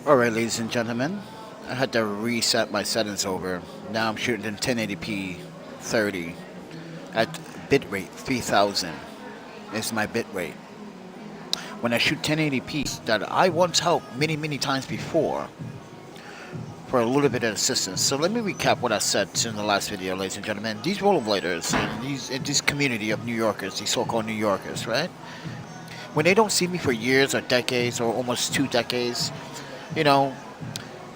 Alright, ladies and gentlemen, I had to reset my settings over. Now I'm shooting in 1080p 30 at bitrate 3000 is my bitrate. When I shoot 1080p, that I once helped many times before for a little bit of assistance. So let me recap what I said in the last video, ladies and gentlemen. These rollerbladers and this community of New Yorkers, these so-called New Yorkers, right? When they don't see me for years or decades or almost 2 decades, you know,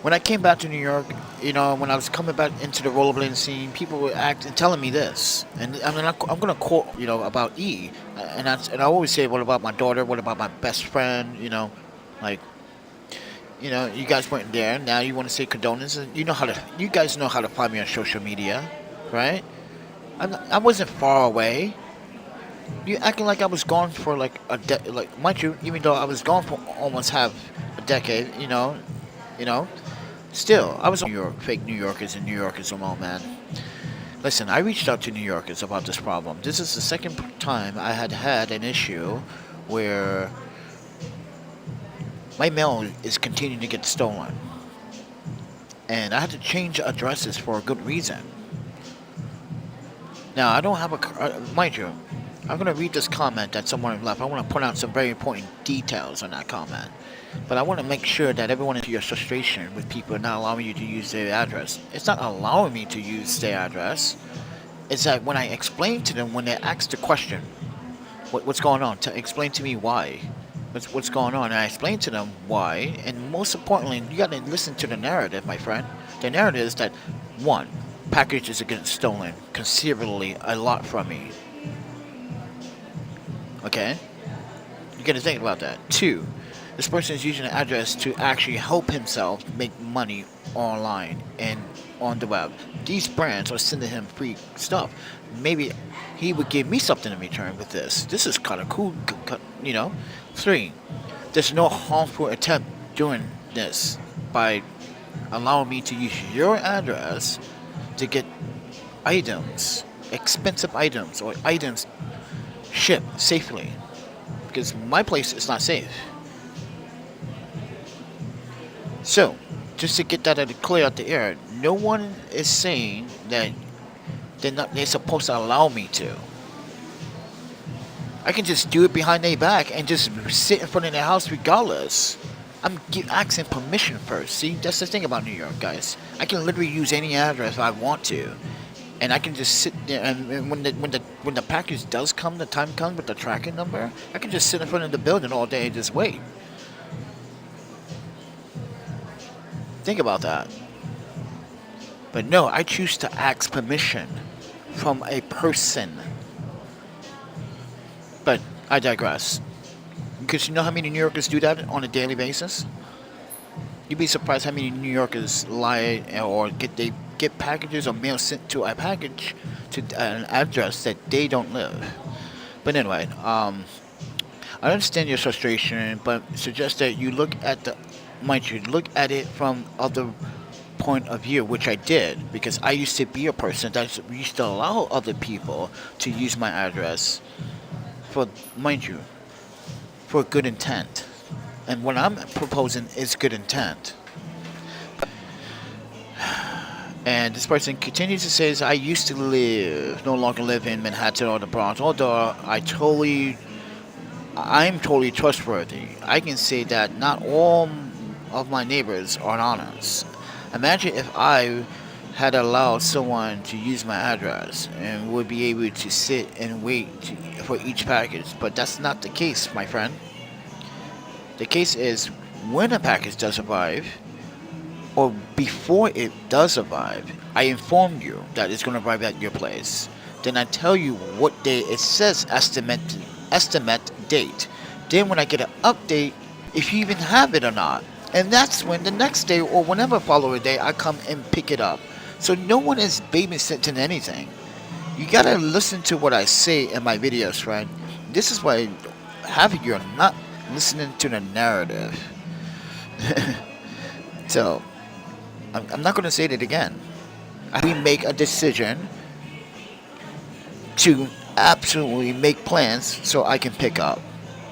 when I came back to New York, when I was coming back into the rollerblading scene, people were acting, telling me this, and I mean, I'm gonna quote, about E, and I always say, what about my daughter? What about my best friend? Like, you guys weren't there. Now you want to say condolences. You guys know how to find me on social media, right? I wasn't far away. You acting like I was gone for like like, mind you, even though I was gone for almost half a decade, you know. Still, I was New York, fake New Yorkers and New Yorkers alone, man. Listen, I reached out to New Yorkers about this problem. This is the second time I had an issue where my mail is continuing to get stolen. And I had to change addresses for a good reason. Now, I don't have mind you, I'm going to read this comment that someone left. I want to point out some very important details on that comment. But I want to make sure that everyone into your frustration with people not allowing you to use their address. It's not allowing me to use their address. It's that when I explain to them, when they ask the question, what's going on, to explain to me why. What's going on? And I explain to them why. And most importantly, you got to listen to the narrative, my friend. The narrative is that, one, packages are getting stolen considerably a lot from me. Okay? You got to think about that. Two, this person is using the address to actually help himself make money online and on the web. These brands are sending him free stuff. Maybe he would give me something in return with this. This is kind of cool, Three, there's no harmful attempt doing this by allowing me to use your address to get items, expensive items, or items shipped safely. Because my place is not safe. So, just to get that clear out the air, no one is saying that they're supposed to allow me to. I can just do it behind their back and just sit in front of their house regardless. I'm asking permission first. See, that's the thing about New York, guys. I can literally use any address if I want to, and I can just sit there. And when the package does come, the time comes with the tracking number, I can just sit in front of the building all day and just wait. Think about that. But no, I choose to ask permission from a person. But I digress. Because you know how many New Yorkers do that on a daily basis? You'd be surprised how many New Yorkers lie or get packages or mail sent to a package to an address that they don't live. But anyway, I understand your frustration, but suggest that you look at look at it from other point of view, which I did, because I used to be a person that used to allow other people to use my address for, mind you, for good intent. And what I'm proposing is good intent. And this person continues to say, I used to no longer live in Manhattan or the Bronx, although I'm totally trustworthy. I can say that not all of my neighbors are honest. Imagine if I had allowed someone to use my address and would be able to sit and wait for each package, but that's not the case, my friend. The case is when a package does arrive, or before it does arrive, I inform you that it's going to arrive at your place. Then I tell you what day it says estimate date. Then when I get an update, if you even have it or not. And that's when the next day or whenever following day I come and pick it up. So no one is babysitting anything. You gotta listen to what I say in my videos, friend. This is why you're not listening to the narrative. So, I'm not gonna say it again. We make a decision to absolutely make plans so I can pick up.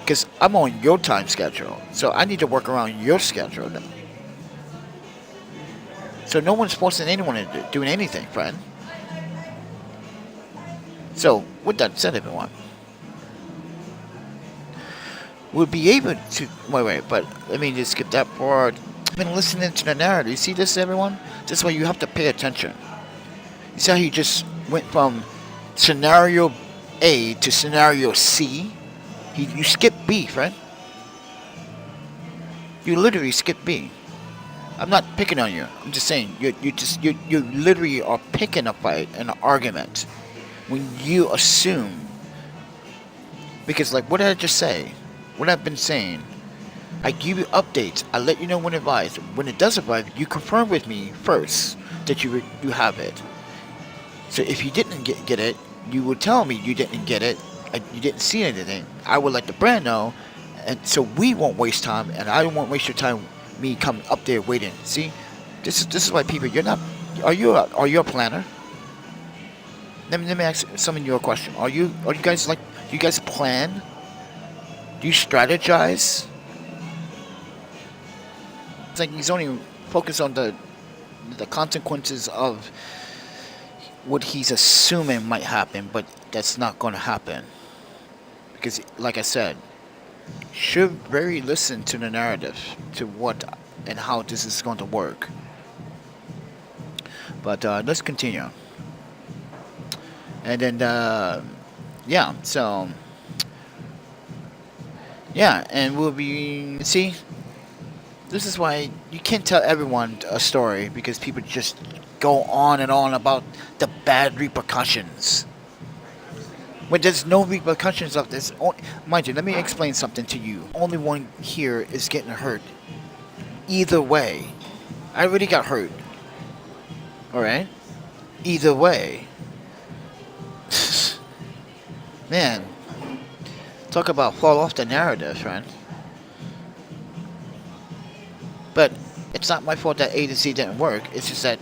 Because I'm on your time schedule. So I need to work around your schedule. So no one's forcing anyone into doing anything, friend. So, with that said, everyone, we'll be able to... Wait, but let me just skip that part. I've been listening to the narrative. You see this, everyone? This is why you have to pay attention. You see how he just went from scenario A to scenario C? You skip B, friend. You literally skip B. I'm not picking on you. I'm just saying you literally are picking a fight, an argument, when you assume. Because like what did I just say? What I've been saying. I give you updates. I let you know when it arrives. When it does arrive, you confirm with me first that you have it. So if you didn't get it, you would tell me you didn't get it. You didn't see anything. I would let the brand know, and so we won't waste time, and I won't waste your time. Me coming up there waiting. See, this is why people. You're not. Are you a planner? Let me ask some of you a question. Are you guys like? Do you guys plan? Do you strategize? It's like he's only focused on the consequences of what he's assuming might happen, but that's not going to happen. Because, like I said, should very listen to the narrative, to what and how this is going to work. But let's continue. And then, yeah, so, yeah, and we'll be, see, this is why you can't tell everyone a story, because people just go on and on about the bad repercussions. When there's no repercussions of this, mind you, let me explain something to you. Only one here is getting hurt. Either way, I already got hurt. Alright? Either way. Man, talk about fall off the narrative, friend. But it's not my fault that A to Z didn't work. It's just that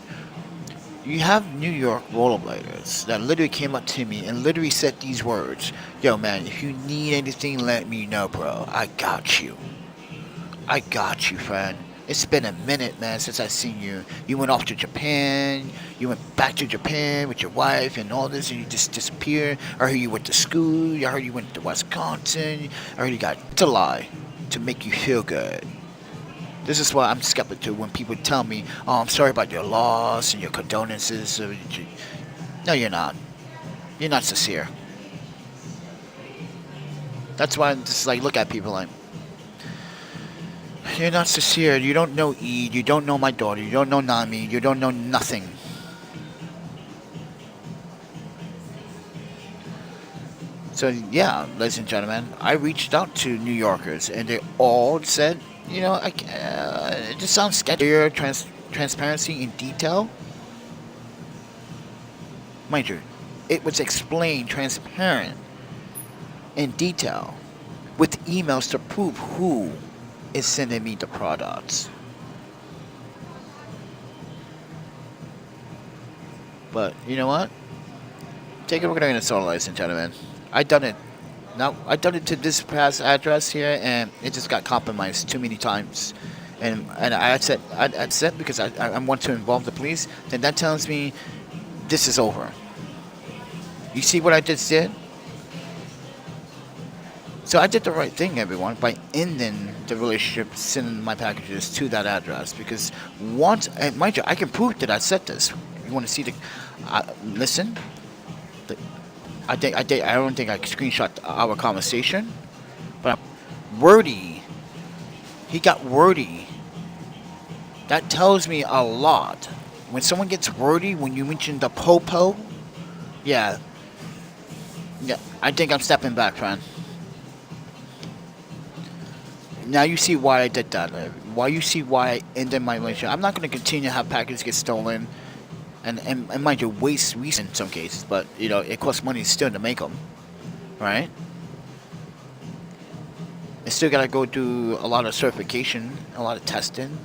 you have New York rollerbladers that literally came up to me and literally said these words. Yo, man, if you need anything, let me know, bro. I got you. I got you, friend. It's been a minute, man, since I've seen you. You went off to Japan. You went back to Japan with your wife and all this, and you just disappeared. I heard you went to school. I heard you went to Wisconsin. I heard you got... It's a lie to make you feel good. This is why I'm skeptical when people tell me, oh, I'm sorry about your loss and your condolences. No, you're not. You're not sincere. That's why I'm just like, look at people like, you're not sincere. You don't know E. You don't know my daughter. You don't know Nami. You don't know nothing. So, yeah, ladies and gentlemen, I reached out to New Yorkers, and they all said, you know, it just sounds sketchy. Transparency in detail. Mind you, it was explained transparent in detail with emails to prove who is sending me the products. But you know what? Take it with a grain of salt, ladies and gentlemen. I done it. Now I done it to this past address here, and it just got compromised too many times. And I said because I want to involve the police. Then that tells me this is over. You see what I just did? So I did the right thing, everyone, by ending the relationship, sending my packages to that address. Because once, and mind you, I can prove that I said this. You want to see the? Listen. I don't think I screenshot our conversation, but wordy. He got wordy. That tells me a lot. When someone gets wordy, when you mention the po-po, yeah, I think I'm stepping back, friend. Now you see why I did that. Why you see why I ended my relationship. I'm not going to continue to have packages get stolen. And mind you, waste in some cases, but you know it costs money still to make them, right? I still gotta go do a lot of certification, a lot of testing.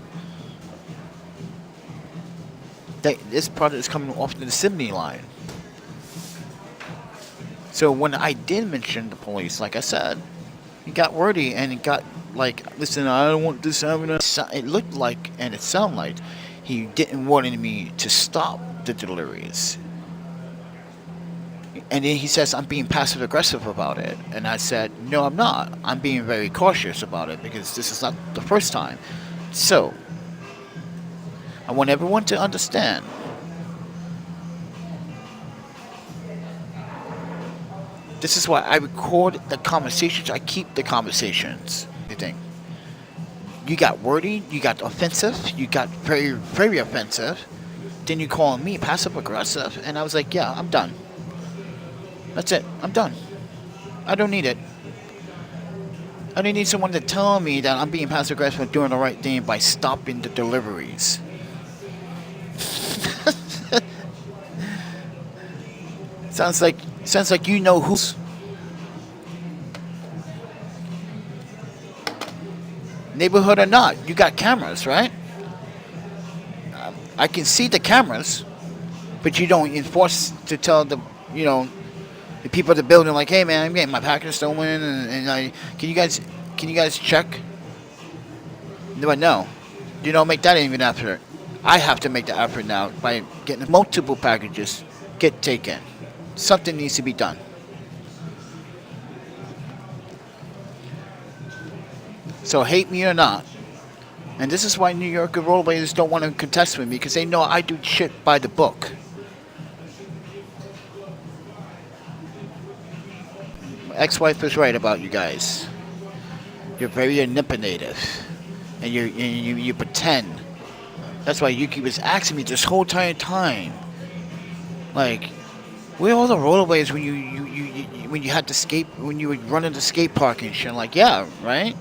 This product is coming off the assembly line. So when I did mention the police, like I said, he got wordy and it got like, listen, I don't want this happening. It looked like and it sounded like He didn't want me to stop the deliveries. And then he says I'm being passive aggressive about it. And I said, no, I'm not. I'm being very cautious about it because this is not the first time. So, I want everyone to understand. This is why I record the conversations. I keep the conversations. You think? You got wordy, you got offensive, you got very, very offensive. Then you call me passive aggressive. And I was like, yeah, I'm done. That's it. I'm done. I don't need it. I don't need someone to tell me that I'm being passive aggressive and doing the right thing by stopping the deliveries. Sounds like you know who's. Neighborhood or not, you got cameras, right? I can see the cameras, but you don't enforce to tell the the people at the building like, hey man, I'm getting my package stolen, and can you guys check? But no, you don't make that even effort. I have to make the effort now by getting multiple packages get taken. Something needs to be done. So hate me or not, and this is why New York rollerbladers don't want to contest with me because they know I do shit by the book. My ex-wife was right about you guys. You're very manipulative, and you pretend. That's why Yuki was asking me this whole entire time, like, where are all the rollerblades when you had to skate when you would run into skate park and shit? Like, yeah, right.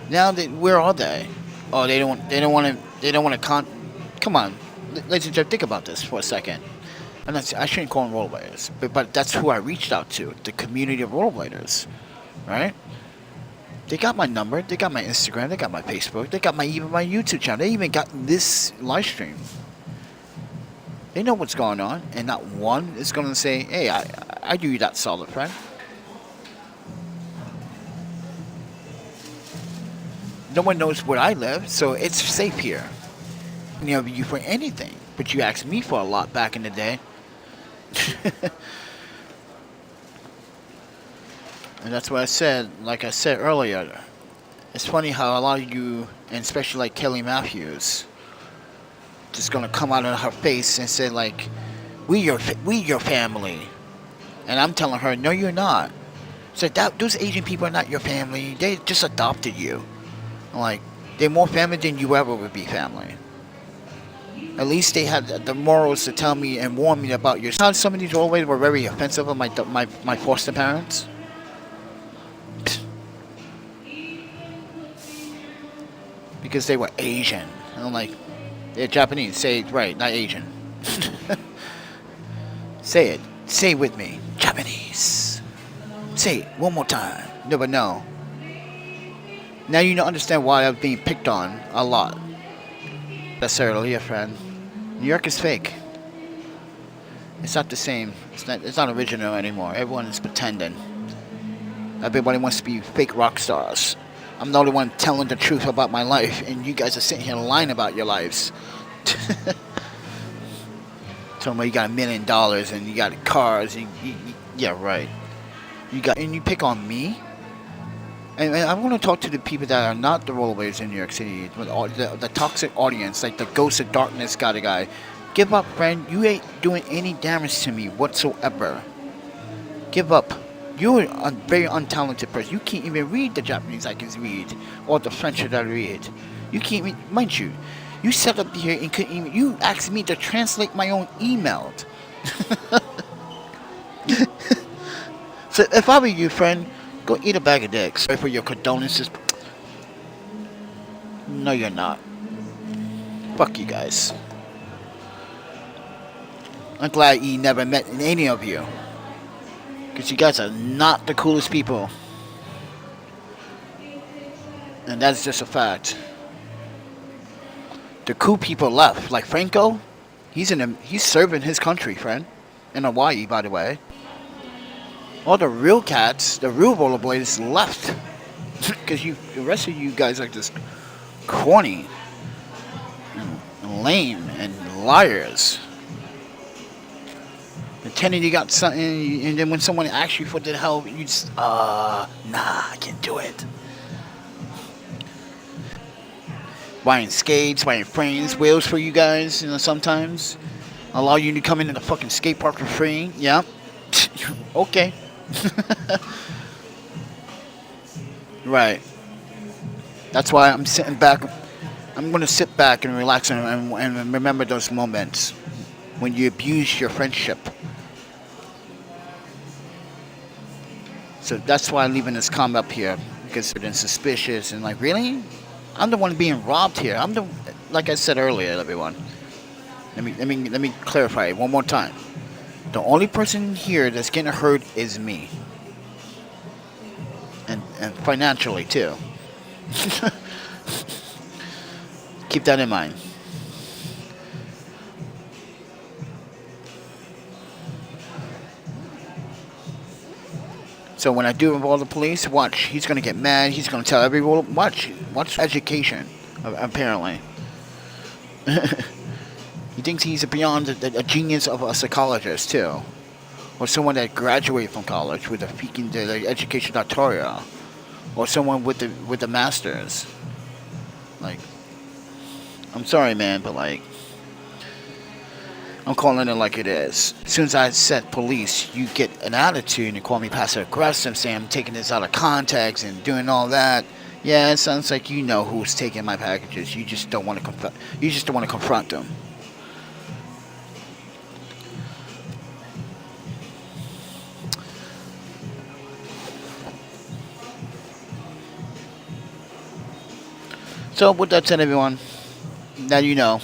Now where are they? Oh, they don't want to come on, ladies and gentlemen, think about this for a second. I shouldn't call them rollerbladers, but that's who I reached out to, the community of rollerbladers, right? They got my number, they got my Instagram, they got my Facebook, they got even my YouTube channel, they even got this live stream. They know what's going on, and not one is going to say, hey, I do you that solid, friend. No one knows where I live, so it's safe here. You for anything, but you asked me for a lot back in the day. And that's what I said, like I said earlier. It's funny how a lot of you, and especially like Kelly Matthews, just gonna come out of her face and say like, we your family. And I'm telling her, no, you're not. So those Asian people are not your family. They just adopted you. Like, they're more family than you ever would be family. At least they had the morals to tell me and warn me about your. How some of these always were very offensive of my foster parents. Because they were Asian. And I'm like, they're Japanese. Say it right, not Asian. Say it. Say it with me. Japanese. Say it one more time. No, but no. Now you don't understand why I'm being picked on a lot. That's earlier, friend. New York is fake. It's not the same. It's not original anymore. Everyone is pretending. Everybody wants to be fake rock stars. I'm the only one telling the truth about my life, and you guys are sitting here lying about your lives. Talking about you got $1 million and you got cars. Yeah, right. And you pick on me. And I want to talk to the people that are not the rollerbladers in New York City, the toxic audience, like the Ghost of Darkness guy. Give up, friend. You ain't doing any damage to me whatsoever. Give up. You're a very untalented person. You can't even read the Japanese I can read, or the French that I read. You can't read, mind you. You sat up here and couldn't even. You asked me to translate my own email. So if I were you, friend, go eat a bag of dicks. Sorry for your condolences. No, you're not. Fuck you guys. I'm glad he never met any of you. Because you guys are not the coolest people. And that's just a fact. The cool people left. Like Franco, he's serving his country, friend. In Hawaii, by the way. All the real cats, the real rollerbladers left. Because the rest of you guys are just corny. lame and liars. Pretending you got something, and then when someone asks you for the help, you just, nah, I can't do it. Buying skates, buying frames, wheels for you guys, sometimes. Allow you to come into the fucking skate park for free. Yeah. Okay. Right. That's why I'm sitting back. I'm going to sit back and relax and remember those moments when you abuse your friendship. So that's why I'm leaving this comment up here, because they're suspicious and like, really? I'm the one being robbed here. Like I said earlier, everyone. Let me clarify it one more time. The only person here that's getting hurt is me, and financially too. Keep that in mind. So when I do involve the police, watch. He's gonna get mad. He's gonna tell everyone. Watch education. Apparently, he thinks he's beyond a genius of a psychologist too, or someone that graduated from college with a freaking education doctorate, or someone with the masters. Like, I'm sorry, man, but like, I'm calling it like it is. As soon as I said police, you get an attitude and call me passive aggressive, saying I'm taking this out of context and doing all that. Yeah, it sounds like you know who's taking my packages. You just don't want to confront. You just don't want to confront them. So with that said, everyone, now you know.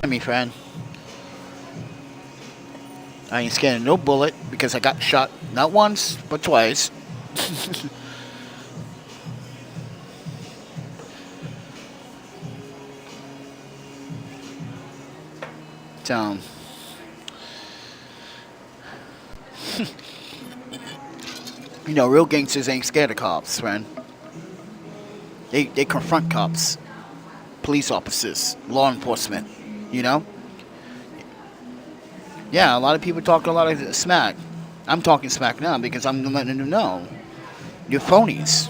Me, friend. I ain't scared of no bullet because I got shot not once but twice. So, real gangsters ain't scared of cops, friend. They confront cops, police officers, law enforcement. Yeah, a lot of people talk a lot of smack. I'm talking smack now because I'm letting them know. You're phonies.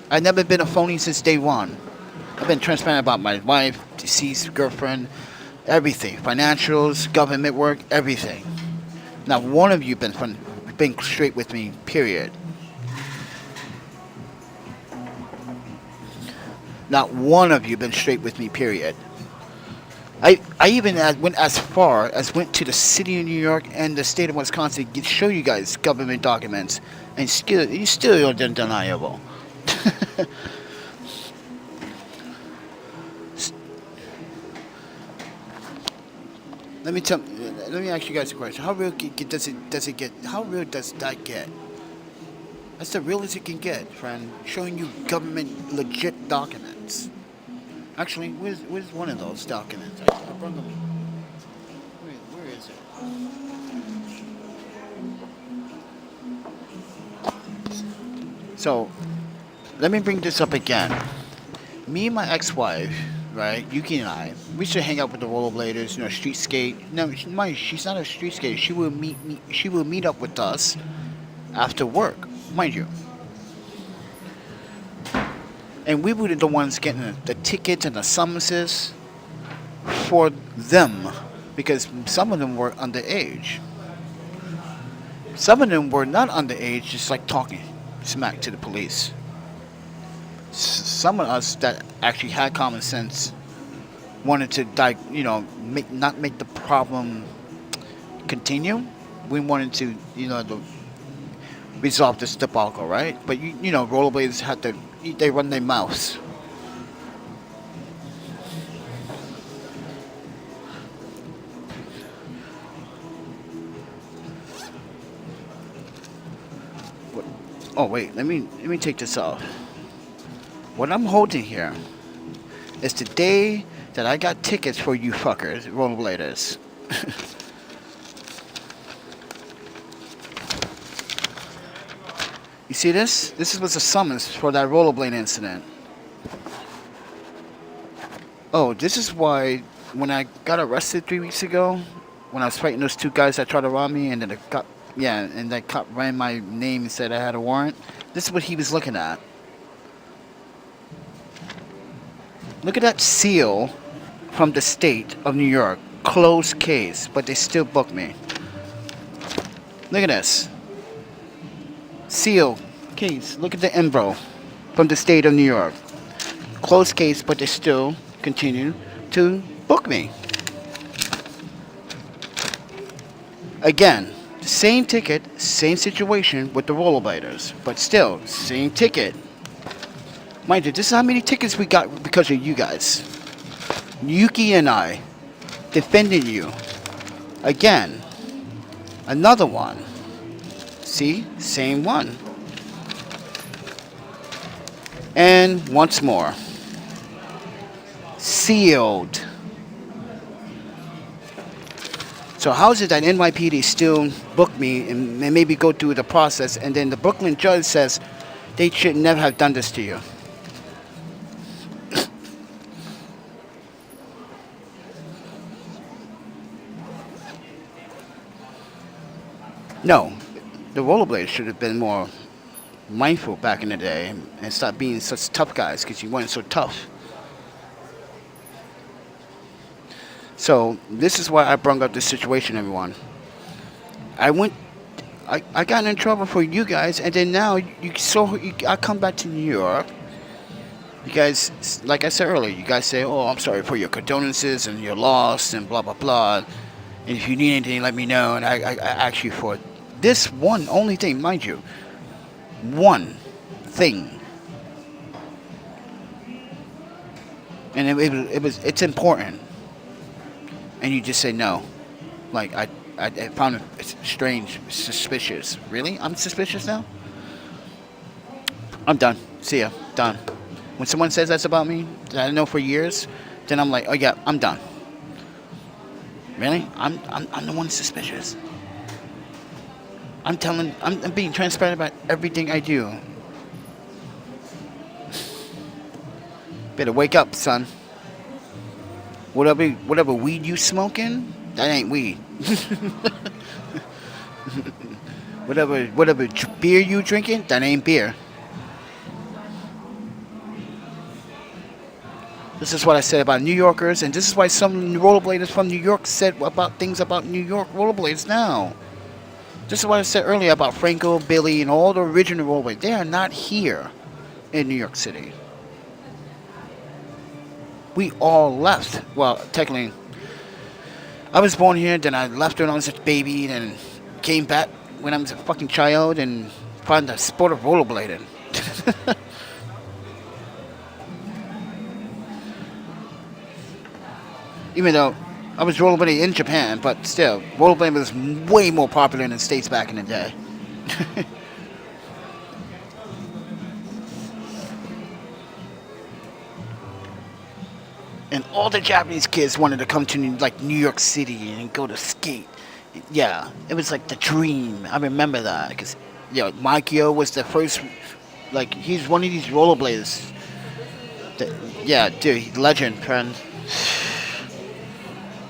I've never been a phony since day one. I've been transparent about my wife, deceased girlfriend, everything. Financials, government work, everything. Not one of you been straight with me, period. Not one of you been straight with me, period. I even went as far as went to the city of New York and the state of Wisconsin to show you guys government documents, and you still are undeniable. Let me ask you guys a question. How real does it get? How real does that get? That's the realest it can get, friend. Showing you government legit documents. Actually, where's one of those documents? I brought them. Where is it? So, let me bring this up again. Me and my ex-wife, right, Yuki and I, we used to hang out with the rollerbladers, street skate. No, she's not a street skater. She will meet up with us after work, mind you. And we were the ones getting the tickets and the summonses for them, because some of them were underage. Some of them were not underage, just like talking smack to the police. Some of us that actually had common sense wanted to not make the problem continue. We wanted to, resolve this debacle, right? But rollerbladers they run their mouths. Oh wait, let me take this off. What I'm holding here is the day that I got tickets for you fuckers, rollerbladers. You see this? This was a summons for that rollerblade incident. Oh, this is why when I got arrested 3 weeks ago, when I was fighting those two guys that tried to rob me, and then the cop, yeah, and that cop ran my name and said I had a warrant. This is what he was looking at. Look at that seal from the state of New York. Closed case, but they still booked me. Look at this. Seal case. Look at the info from the state of New York. Closed case, but they still continue to book me. Again, same ticket, same situation with the rollerbladers, but still, same ticket. Mind you, this is how many tickets we got because of you guys. Yuki and I defending you. Again, another one. See? Same one. And once more. Sealed. So how is it that NYPD still book me and maybe go through the process, and then the Brooklyn judge says they should never have done this to you? No, the rollerblades should have been more mindful back in the day and stop being such tough guys because you weren't so tough. So this is why I brought up this situation, everyone. I got in trouble for you guys, and then now I come back to New York. You guys, like I said earlier, you guys say, "Oh, I'm sorry for your condolences and your loss and blah blah blah. And if you need anything, let me know." And I ask you for this one only thing, mind you, one thing, and it's important, and you just say no. Like I found it strange, suspicious. Really, I'm suspicious now. I'm done. See ya. Done. When someone says that's about me, that I know for years, then I'm like, oh yeah, I'm done. Really? I'm the one suspicious. I'm being transparent about everything I do. Better wake up, son. Whatever weed you smoking, that ain't weed. whatever beer you drinking, that ain't beer. This is what I said about New Yorkers, and this is why some rollerbladers from New York said about things about New York rollerblades now. This is what I said earlier about Franco, Billy, and all the original rollerblades. They are not here in New York City. We all left. Well, technically, I was born here, then I left when I was a baby, then came back when I was a fucking child and found the sport of rollerblading. Even though I was rollerblading in Japan, but still, rollerblading was way more popular in the States back in the day. And all the Japanese kids wanted to come to New York City and go to skate. Yeah, it was like the dream. I remember that because, Makio was the first. Like, he's one of these rollerbladers. Yeah, dude, legend, friend.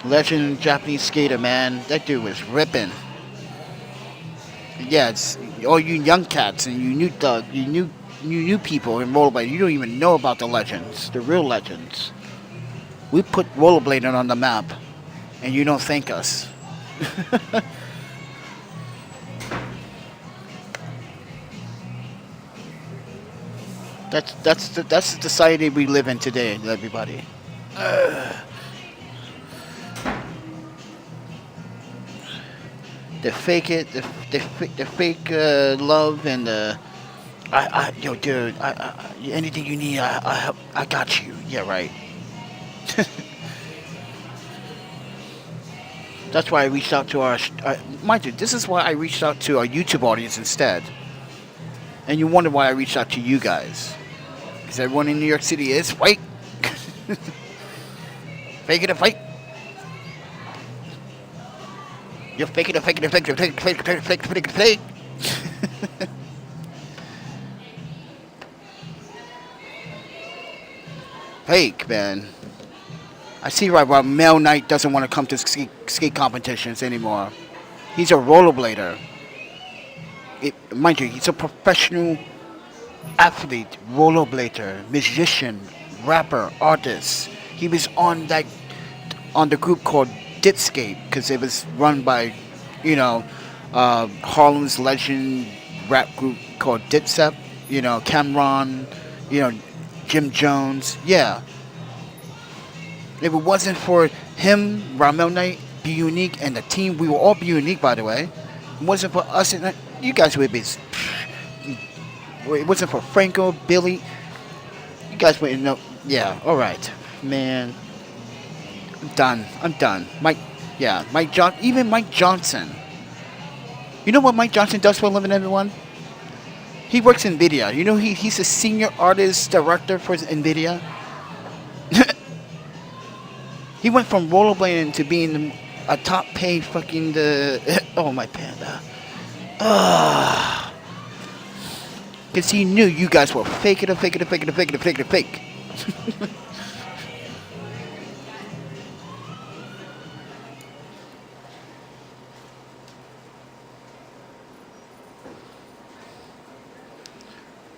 Legend Japanese skater, man. That dude was ripping. Yeah, it's all you young cats and you new people in rollerblading. You don't even know about the legends, the real legends. We put rollerblading on the map, and you don't thank us. That's the society we live in today, everybody. The fake it, the fake love, and dude, anything you need, I got you. Yeah, right. That's why I reached out to mind you, this is why I reached out to our YouTube audience instead. And you wonder why I reached out to you guys. Because everyone in New York City is fake. Fake it or fake. You're faking it, faking it, faking it, faking it, faking it, faking it, faking it. Fake, man. I see right why Mel Knight doesn't want to come to skate competitions anymore. He's a rollerblader. Mind you, he's a professional athlete, rollerblader, musician, rapper, artist. He was on the group called Dipskate because it was run by, you know, Harlem's legend rap group called Dipsep. Cameron, you know, Jim Jones. Yeah, if it wasn't for him, Ramel Knight, Be Unique, and the team, we will all be unique, by the way. It wasn't for us, and you guys would be. It wasn't for Franco, Billy. You guys wouldn't know. Yeah, all right, man. I'm done. I'm done. Even Mike Johnson. You know what Mike Johnson does for a living, everyone? He works in Nvidia. You know he's a senior artist director for Nvidia. He went from rollerblading to being a top paid fucking oh my panda. Because he knew you guys were fake.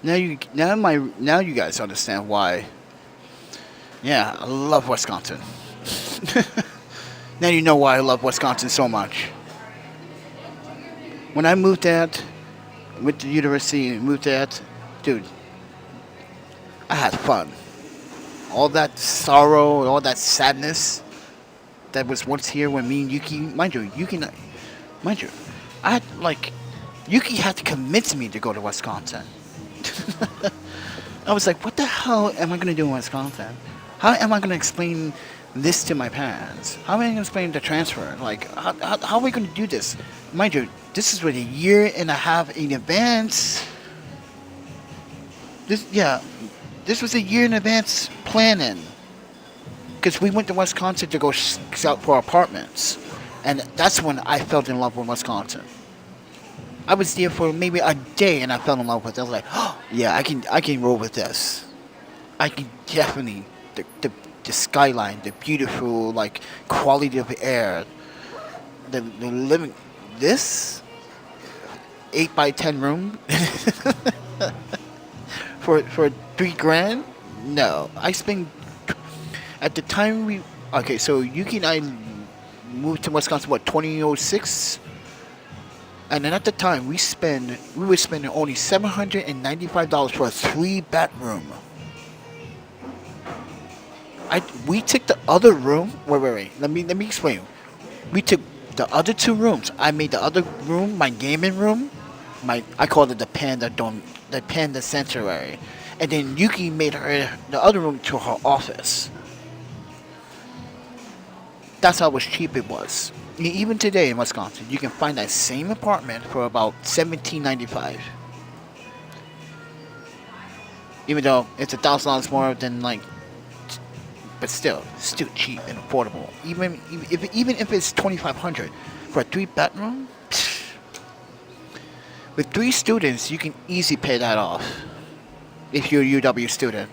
Now you guys understand why. Yeah, I love Wisconsin. Now you know why I love Wisconsin so much. When I moved there, went to university and moved there, dude, I had fun. All that sorrow, all that sadness that was once here when me and Yuki, mind you, I had Yuki had to convince me to go to Wisconsin. I was like, what the hell am I going to do in Wisconsin? How am I going to explain this to my parents? How am I going to explain the transfer? Like, how are we going to do this? Mind you, this is with a year and a half in advance. This was a year in advance planning. Because we went to Wisconsin to go scout for apartments. And that's when I fell in love with Wisconsin. I was there for maybe a day and I fell in love with it. I was like, oh, yeah, I can roll with this. I can definitely, the skyline, the beautiful, like, quality of the air, the living, this 8x10 room for $3,000? No, I spent, at the time so Yuki and I moved to Wisconsin, 2006? And then at the time, we were spending only $795 for a 3-bedroom. We took the other room. Wait. Let me explain. We took the other 2 rooms. I made the other room my gaming room. I called it the Panda Dome, the Panda Sanctuary. And then Yuki made the other room to her office. That's how cheap it was. Even today in Wisconsin, you can find that same apartment for about $17.95. Even though it's $1,000 more than but still cheap and affordable. Even if it's $2,500 for a 3-bedroom, with 3 students, you can easily pay that off. If you're a UW student.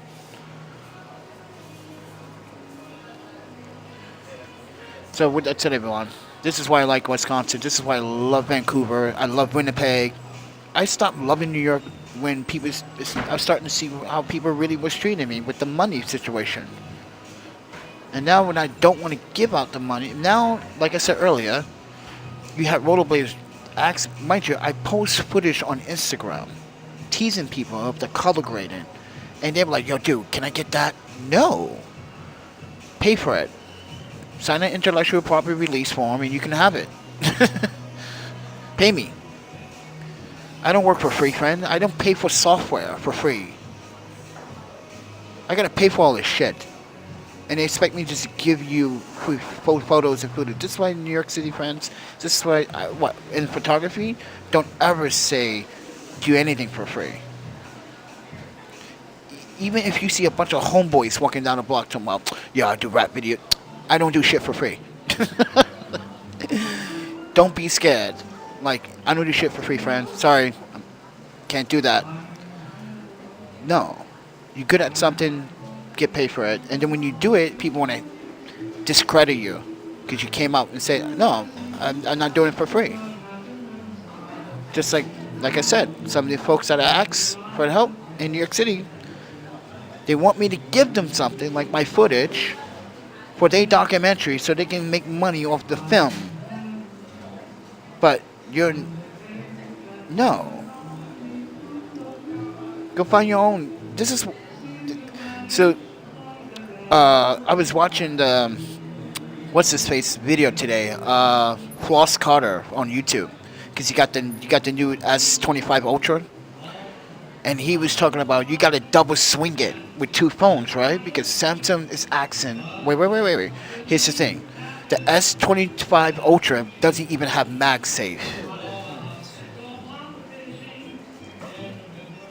So with that said, everyone, this is why I like Wisconsin. This is why I love Vancouver. I love Winnipeg. I stopped loving New York when I was starting to see how people really was treating me with the money situation. And now when I don't want to give out the money, now, like I said earlier, you have rollerbladers. Mind you, I post footage on Instagram teasing people of the color grading. And they were like, yo, dude, can I get that? No. Pay for it. Sign an intellectual property release form and you can have it. Pay me. I don't work for free, friend. I don't pay for software for free. I gotta pay for all this shit. And they expect me to just give you photos and footage. This is why in New York City, friends, this is why, in photography, don't ever say do anything for free. Even if you see a bunch of homeboys walking down the block talking about, yeah, I do rap video. I don't do shit for free. Don't be scared. Like, I don't do shit for free, friend. Sorry. Can't do that. No. You're good at something, get paid for it. And then when you do it, people want to discredit you because you came out and said, no, I'm not doing it for free. Just like I said, some of the folks that I asked for help in New York City, they want me to give them something like my footage for their documentary so they can make money off the film. But no. Go find your own. This is so. I was watching the what's his face video today. Floss Carter on YouTube, because you got the new S25 Ultra, and he was talking about you got to double swing it with two phones, right? Because Samsung is asking. Wait. Here's the thing: the S25 Ultra doesn't even have MagSafe.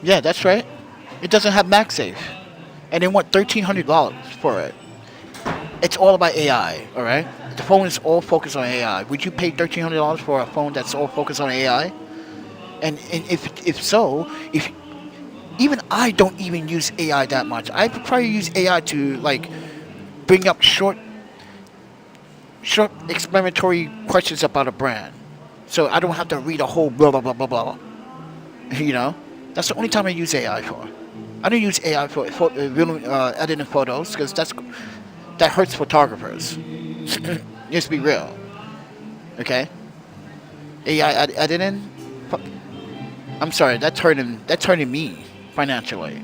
Yeah, that's right. It doesn't have MagSafe, and they want $1,300 for it. It's all about AI, all right? The phone is all focused on AI. Would you pay $1,300 for a phone that's all focused on AI? And if so, if even I don't even use AI that much. I probably use AI to like bring up short explanatory questions about a brand, so I don't have to read a whole blah blah blah blah blah. You know, that's the only time I use AI for. I don't use AI for editing photos because that hurts photographers. Let's be real, okay? AI editing. I'm sorry, that's hurting me financially.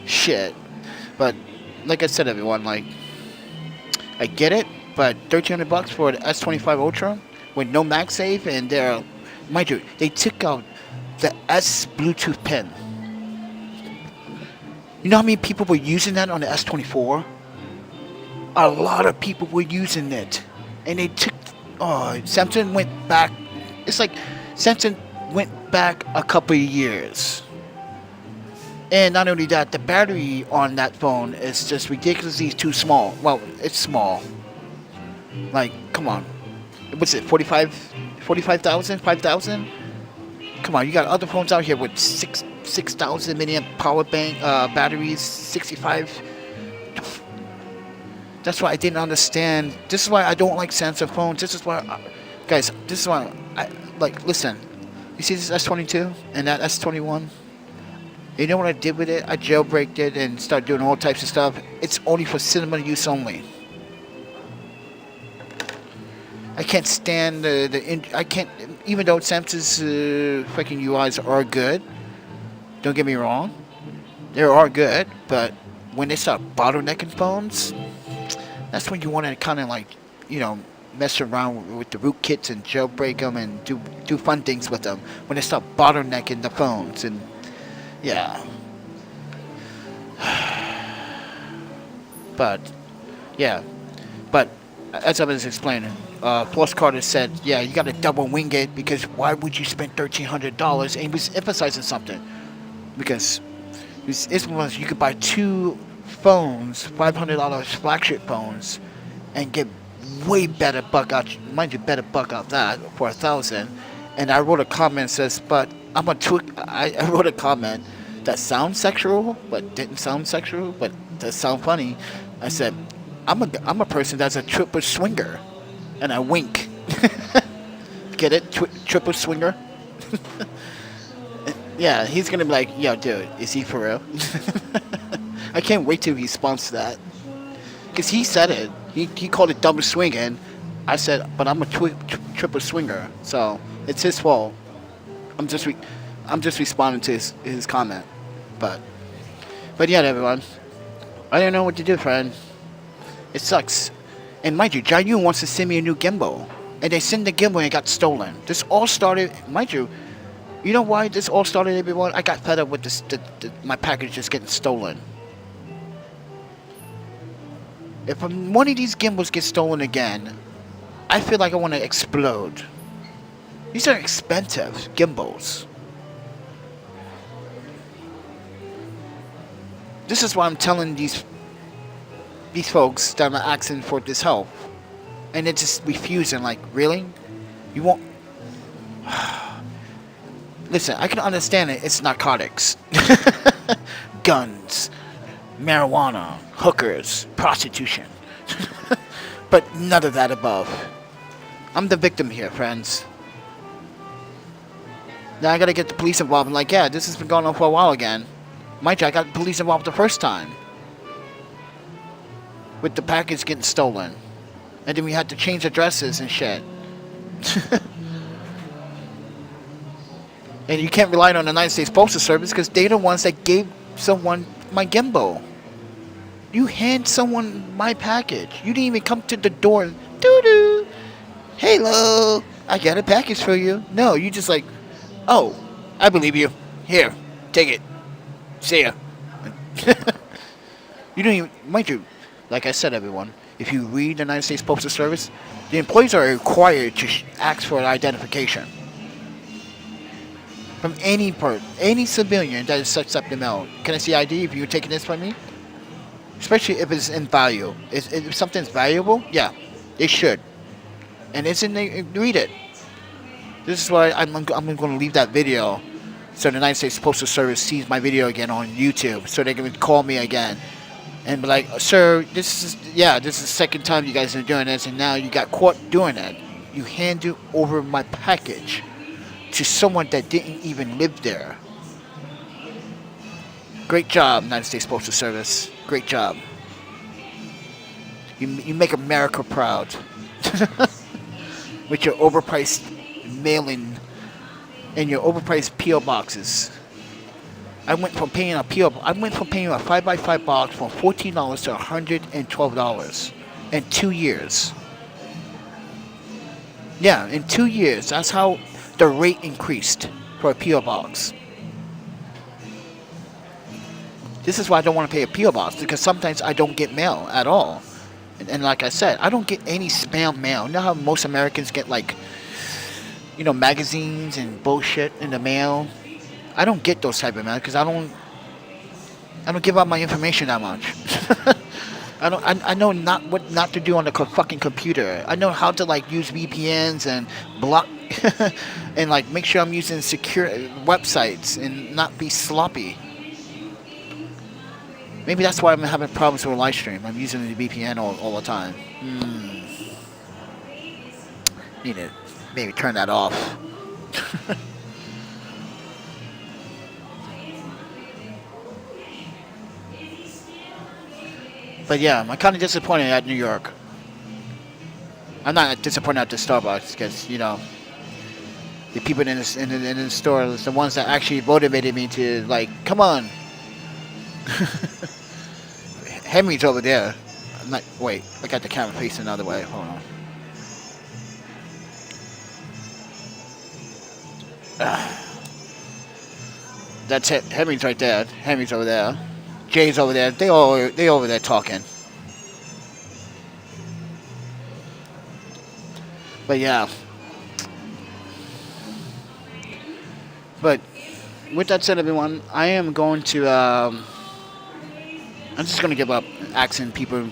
Shit. But like I said, everyone, like I get it, but $1,300 for the S25 Ultra with no MagSafe, and mind you, they took out the S Bluetooth pen. You know how many people were using that on the S24? A lot of people were using it, and they took. Oh, Samsung went back. It's like Samsung went back a couple of years. And not only that, the battery on that phone is just ridiculously too small. Well, it's small. Like, come on. What's it, 45,000, 5,000? Come on, you got other phones out here with 6,000 milliamp power bank batteries, 65. That's why I didn't understand. This is why I don't like Samsung phones. This is why, guys, this is why I, like, listen. You see this S22 and that S21? You know what I did with it? I jailbreaked it and started doing all types of stuff. It's only for cinema use only. I can't stand I can't, even though Samsung's freaking UIs are good. Don't get me wrong. They are good, but when they start bottlenecking phones, that's when you want to kind of like, you know, mess around with the rootkits and jailbreak them and do fun things with them. When they start bottlenecking the phones, and yeah. But as I was explaining, Floss Carter said, yeah, you got to double wing it, because why would you spend $1,300? And he was emphasizing something, because you could buy two phones, $500 flagship phones, and get way better buck out. Mind you, better buck out that for $1,000. And I wrote a comment that says, but I wrote a comment that sounds sexual, but didn't sound sexual, but does sound funny. I said, I'm a person that's a triple swinger, and I wink. Get it? Triple swinger. Yeah, he's gonna be like, yo, dude, is he for real? I can't wait till he responds to that, because he said it. He called it double swinging. I said, but I'm a triple swinger, so it's his fault. I'm just responding to his comment, but yeah, everyone, I don't know what to do, friend. It sucks. And mind you, Jiayun wants to send me a new gimbal, and they sent the gimbal and it got stolen. This all started, mind you. You know why this all started, everyone? I got fed up with my package just getting stolen. If one of these gimbals gets stolen again, I feel like I want to explode. These are expensive gimbals. This is why I'm telling these folks that I'm asking for this help, and they're just refusing. Like, really? You won't? Listen, I can understand it. It's narcotics, guns, marijuana, hookers, prostitution. But none of that above. I'm the victim here, friends. Now I gotta get the police involved. I'm like, yeah, this has been going on for a while again. Mind you, I got the police involved the first time. With the package getting stolen. And then we had to change addresses and shit. And you can't rely on the United States Postal Service because they're the ones that gave someone my gimbal. You hand someone my package. You didn't even come to the door. Doo-doo. Hello. I got a package for you. No, you just like, oh, I believe you. Here, take it. See ya. You don't even, mind you, like I said, everyone, if you read the United States Postal Service, the employees are required to ask for an identification. From any civilian that sets up the mail. Can I see ID if you're taking this from me? Especially if it's in value. If something's valuable, yeah, they should. And it's in the, read it. This is why I'm going to leave that video so the United States Postal Service sees my video again on YouTube so they can call me again and be like, sir, this is the second time you guys are doing this and now you got caught doing it. You handed over my package to someone that didn't even live there. Great job, United States Postal Service. Great job. You make America proud. With your overpriced mailing and your overpriced P.O. boxes. I went from paying a 5x5 box from $14 to $112 in 2 years. Yeah, in 2 years. That's how the rate increased for a P.O. box. This is why I don't want to pay a P.O. box, because sometimes I don't get mail at all. And like I said, I don't get any spam mail. You know how most Americans get, like, you know, magazines and bullshit in the mail? I don't get those type of mail because I don't give out my information that much. I know what not to do on the fucking computer. I know how to, like, use VPNs and block and, like, make sure I'm using secure websites and not be sloppy. Maybe that's why I'm having problems with a live stream. I'm using the VPN all the time. Need to maybe turn that off. But yeah, I'm kind of disappointed at New York. I'm not disappointed at the Starbucks because, you know, the people in the store, the ones that actually motivated me to, like, come on. Henry's over there. I'm not, wait, I got the camera facing another way. Hold on. That's it. Henry's right there. Henry's over there. Jay's over there. They over there talking. But yeah. But with that said, everyone, I am going to I'm just going to give up asking people.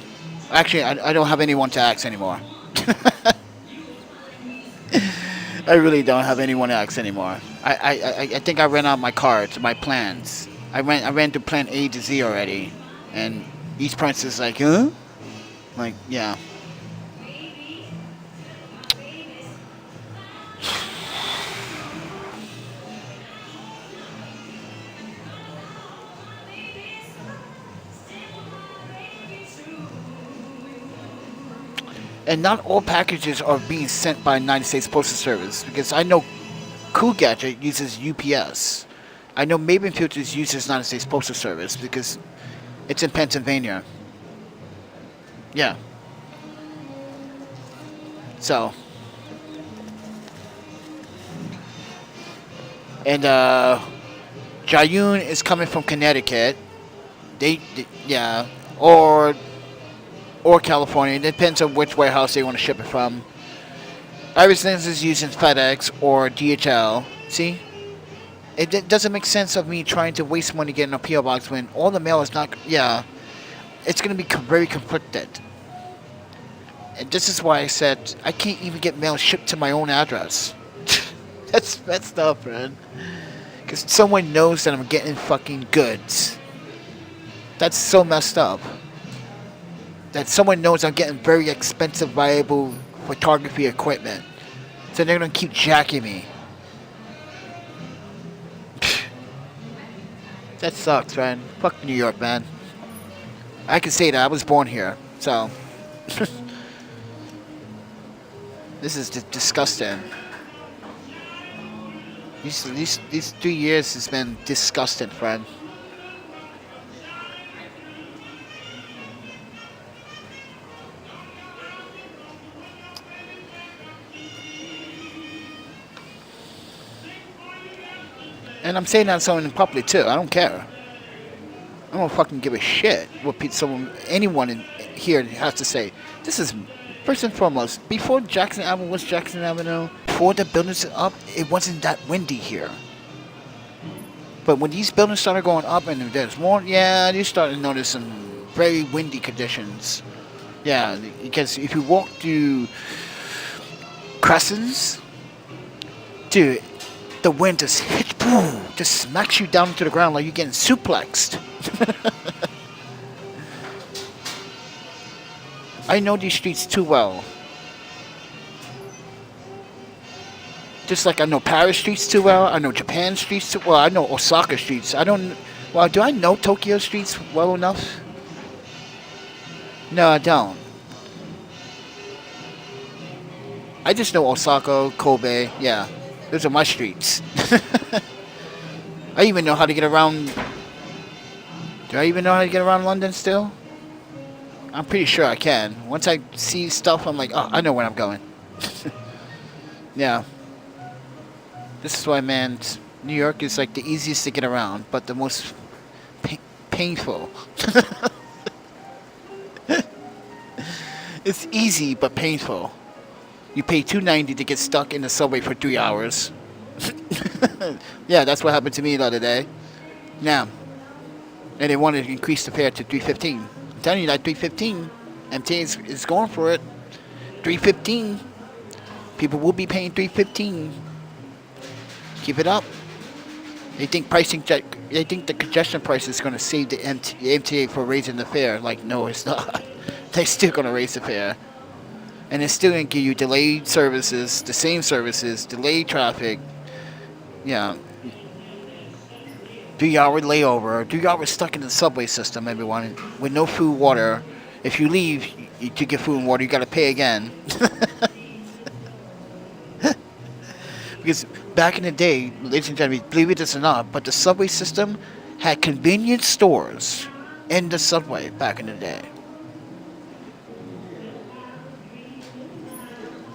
Actually, I don't have anyone to ask anymore. I really don't have anyone to ask anymore. I think I ran out my cards, my plans. I ran to plan A to Z already. And each price is like, huh? Like, yeah. And not all packages are being sent by United States Postal Service, because I know Cool Gadget uses UPS. I know Maven Filters uses United States Postal Service because it's in Pennsylvania. Yeah. So. And Jayun is coming from Connecticut. Yeah. Or California. It depends on which warehouse they want to ship it from. Everything is using FedEx or DHL. See? It doesn't make sense of me trying to waste money getting a P.O. box when all the mail is not... Yeah. It's going to be very conflicted. And this is why I said I can't even get mail shipped to my own address. That's messed up, man. Because someone knows that I'm getting fucking goods. That's so messed up. that someone knows I'm getting very expensive, viable photography equipment. So they're gonna keep jacking me. That sucks, man. Fuck New York, man. I can say that I was born here, so this is disgusting. These 3 years has been disgusting, friend. And I'm saying that to someone in public too. I don't care. I don't fucking give a shit what anyone in here has to say. This is first and foremost. Before Jackson Avenue was Jackson Avenue, before the buildings up, it wasn't that windy here. But when these buildings started going up and there's more, yeah, you start to notice some very windy conditions. Yeah, because if you walk through Crescents, dude, the wind just hits, boom, just smacks you down to the ground like you're getting suplexed. I know these streets too well. Just like I know Paris streets too well, I know Japan streets too well, I know Osaka streets. Do I know Tokyo streets well enough? No, I don't. I just know Osaka, Kobe, yeah. Those are my streets. I even know how to get around. Do I even know how to get around London still? I'm pretty sure I can. Once I see stuff, I'm like, oh, I know where I'm going. Yeah. This is why, man, New York is like the easiest to get around, but the most painful. It's easy, but painful. You pay $2.90 to get stuck in the subway for 3 hours. Yeah, that's what happened to me the other day. Now, and they wanted to increase the fare to $3.15. I'm telling you that $3.15, MTA is going for it. $3.15. People will be paying $3.15. Keep it up. They think the congestion price is going to save the MTA for raising the fare. Like, no, it's not. They're still going to raise the fare. And it's still going to give you delayed services, the same services, delayed traffic. Yeah. 3 hour layover, 3 hours stuck in the subway system, everyone, with no food, water. If you leave to get food and water, you got to pay again. Because back in the day, ladies and gentlemen, believe it or not, but the subway system had convenience stores in the subway back in the day.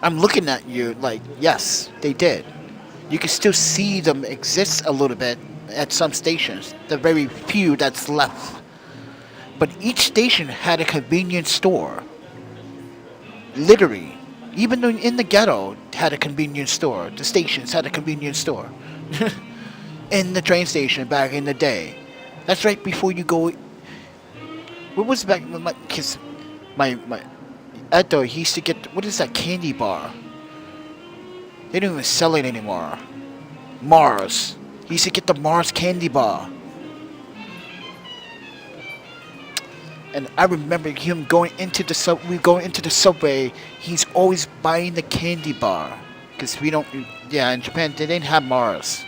I'm looking at you like, yes, they did. You can still see them exist a little bit at some stations, the very few that's left. But each station had a convenience store. Literally. Even though in the ghetto had a convenience store. The stations had a convenience store. In the train station back in the day. That's right before you go. What was back? My Edo, he used to get, what is that candy bar? They don't even sell it anymore. Mars. He used to get the Mars candy bar. And I remember him going into the subway. He's always buying the candy bar. Because we don't, yeah, in Japan, they didn't have Mars.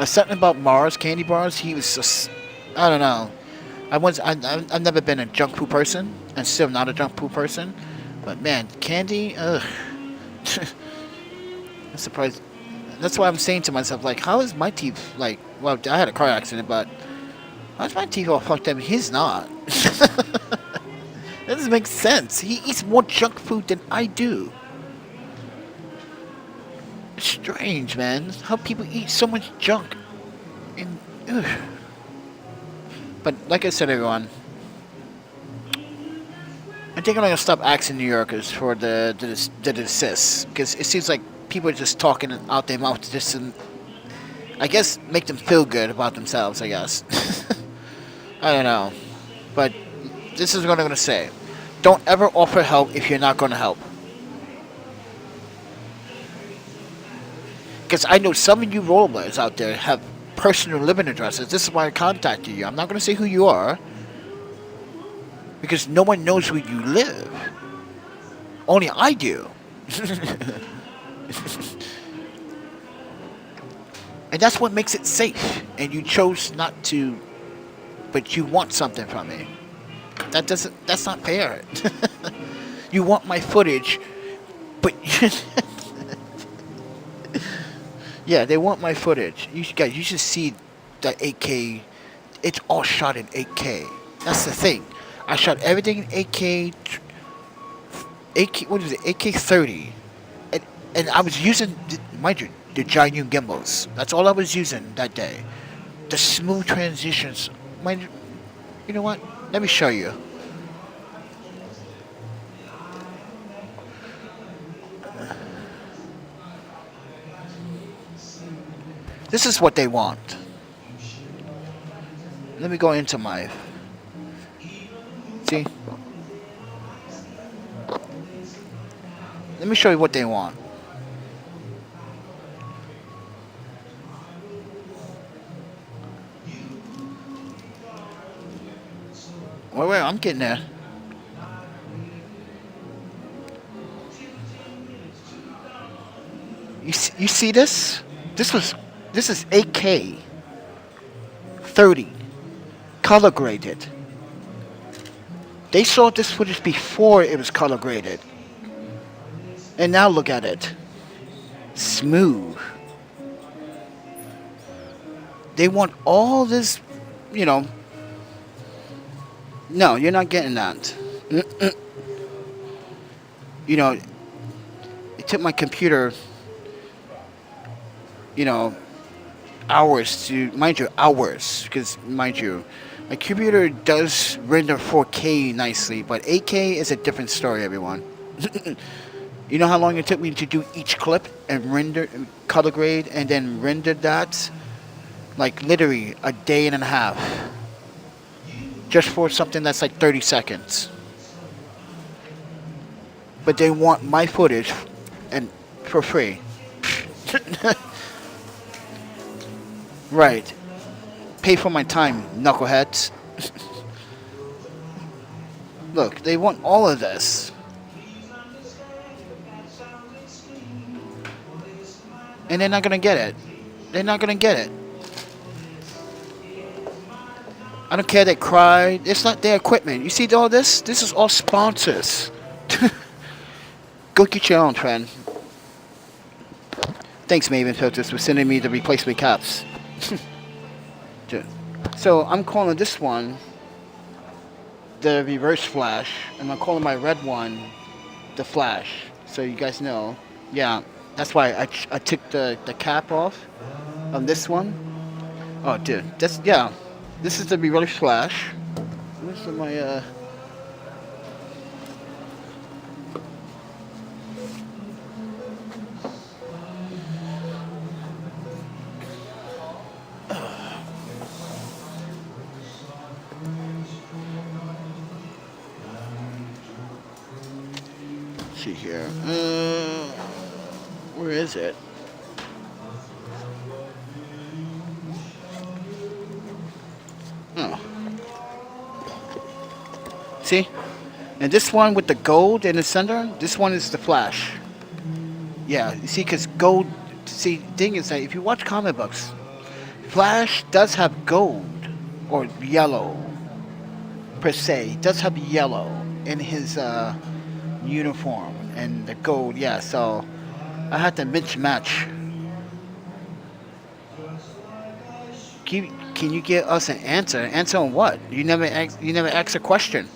Something about Mars candy bars, he was just, I don't know. I've never been a junk food person, and still not a junk food person. But man, candy, ugh. I'm surprised. That's why I'm saying to myself, like, how is my teeth, like, well, I had a car accident, but how's my teeth all fucked up? His not. That doesn't make sense. He eats more junk food than I do. It's strange, man, how people eat so much junk. And, ugh. But like I said, everyone, I think I'm gonna stop asking New Yorkers for the desist, because it seems like people are just talking out their mouth just to, I guess, make them feel good about themselves. I guess. I don't know, but this is what I'm gonna say: don't ever offer help if you're not gonna help. Because I know some of you rollerbladers out there have personal living addresses. This is why I contacted you. I'm not going to say who you are. because no one knows where you live. Only I do. And that's what makes it safe. And you chose not to, but you want something from me. That's not fair. You want my footage, but yeah, they want my footage. You guys, you should see the 8K. It's all shot in 8K. That's the thing. I shot everything in 8K. 8K, what is it? 8K 30, and I was using, mind you, the giant gimbals. That's all I was using that day. The smooth transitions. Mind you, you know what? Let me show you. This is what they want. Let me go into my. See? Let me show you what they want. Wait, I'm getting there. You see this? This is 8K 30 color graded. They saw this footage before it was color graded. And now look at it. Smooth. They want all this, you know. No, you're not getting that. You know, it took my computer, you know, hours to, mind you, hours. Because, mind you, my computer does render 4K nicely, but 8K is a different story, everyone. You know how long it took me to do each clip and render, color grade, and then render that? Like literally a day and a half. Just for something that's like 30 seconds. But they want my footage and for free. Right. Pay for my time, knuckleheads. Look, they want all of this. And they're not gonna get it. They're not gonna get it. I don't care they cried. It's not their equipment. You see all this? This is all sponsors. Go get your own, friend. Thanks, Maven Filters, for sending me the replacement caps. So I'm calling this one the reverse flash, and I'm calling my red one the flash. So you guys know. Yeah. That's why I took the cap off on this one. Oh, dude. That's, yeah. This is the reverse flash. Where's my, let's see here. Where is it? Oh. See? And this one with the gold in the center, this one is the flash. Yeah, you see, because gold, see, thing is that if you watch comic books, Flash does have gold, or yellow, per se. He does have yellow in his uniform, and the gold, yeah, so I had to match. Can you give us an answer? Answer on what? You never asked a question.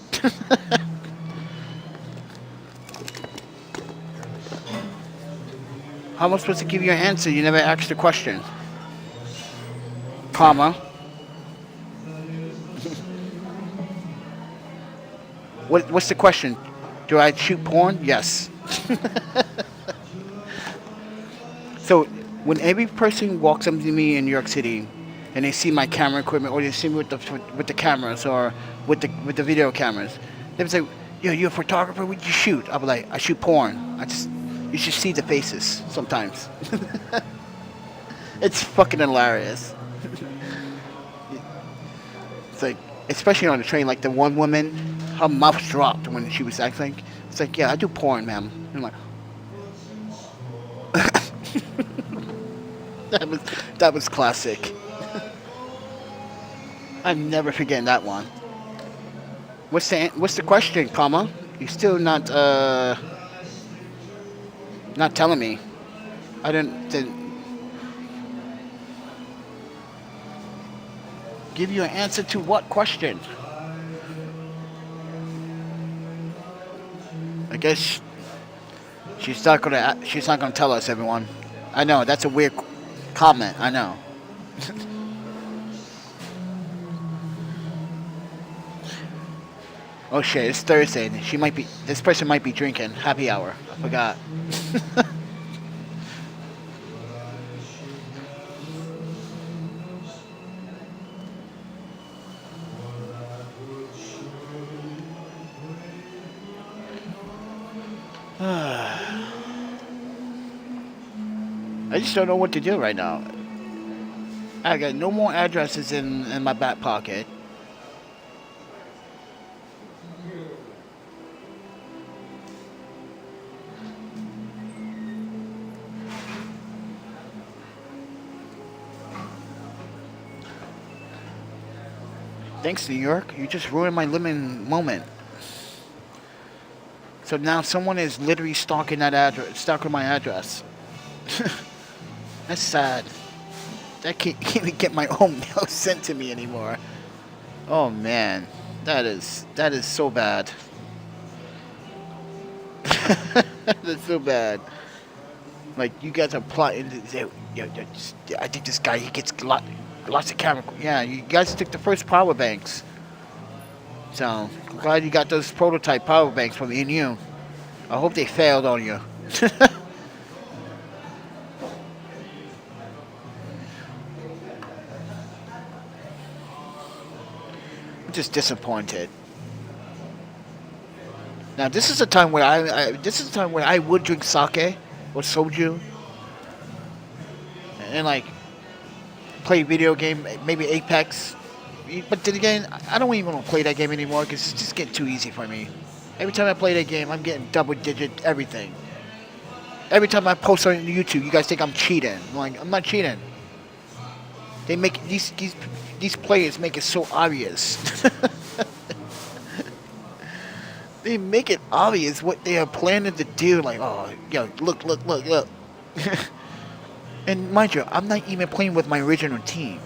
How am I supposed to give you an answer? You never asked a question. Comma. What's the question? Do I shoot porn? Yes. So when every person walks up to me in New York City and they see my camera equipment, or they see me with the cameras, or with the video cameras, they would say, "Yo, you're a photographer? What do you shoot?" I'll be like, "I shoot porn." You should see the faces sometimes. It's fucking hilarious. It's like, especially on the train, like the one woman her mouth dropped when she was acting. It's like, yeah, I do porn, ma'am. I'm like, that was that was classic. I'm never forgetting that one. What's the question, comma? You're still not telling me. I didn't give you an answer to what question? I guess she's not gonna tell us, everyone. I know that's a weird comment. I know. Oh shit! It's Thursday. This person might be drinking. Happy hour. I forgot. I just don't know what to do right now. I got no more addresses in my back pocket. Thanks, New York. You just ruined my lemon moment. So now someone is literally stalking my address. That's sad. I can't even get my own mail sent to me anymore. Oh man, that is so bad. That's so bad. Like you guys are plotting. I think this guy he gets lots of camera. Yeah, you guys took the first power banks. So I'm glad you got those prototype power banks from me and you. I hope they failed on you. I'm just disappointed. Now this is a time where I would drink sake or soju and like play video game, maybe Apex. But then again, I don't even want to play that game anymore because it's just getting too easy for me. Every time I play that game, I'm getting double-digit everything. Every time I post on YouTube, you guys think I'm cheating. I'm like, I'm not cheating. They make these players make it so obvious. They make it obvious what they are planning to do. Like, oh, yo, look. And mind you, I'm not even playing with my original team.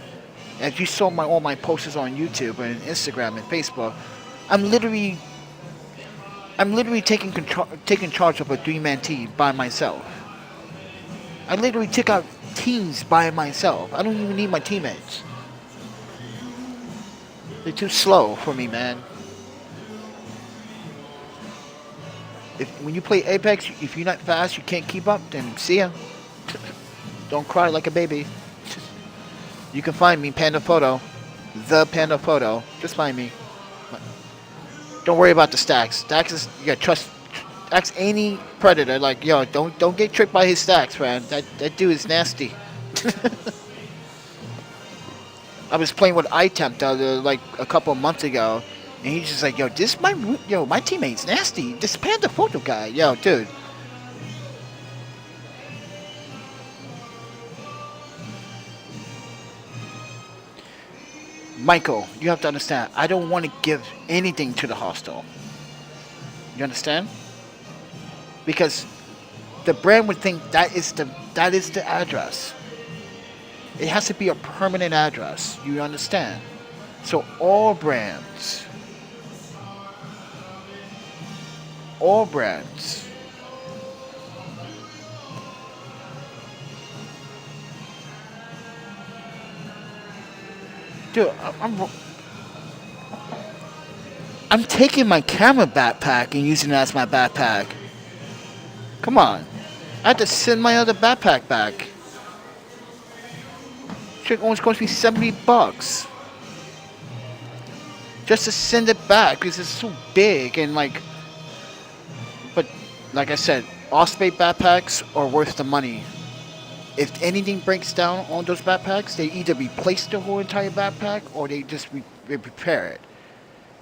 As you saw all my posts on YouTube and Instagram and Facebook, I'm literally taking charge of a 3-man team by myself. I literally took out teams by myself. I don't even need my teammates. They're too slow for me, man. When you play Apex, if you're not fast, you can't keep up, then see ya. Don't cry like a baby. You can find me, Panda Photo. The Panda Photo. Just find me. Don't worry about the stacks. Stacks is, you gotta trust. Stacks any predator. Like, yo, don't get tricked by his stacks, man. That dude is nasty. I was playing with iTemp like a couple of months ago, and he's just like, my teammate's nasty. This Panda Photo guy, yo, dude. Michael, you have to understand, I don't want to give anything to the hostel. You understand? Because the brand would think that is the address. It has to be a permanent address. You understand? So all brands, dude, I'm taking my camera backpack and using it as my backpack. Come on. I had to send my other backpack back. Shit almost cost me $70 just to send it back because it's so big and like. But like I said, Osprey backpacks are worth the money. If anything breaks down on those backpacks, they either replace the whole entire backpack or they just repair it.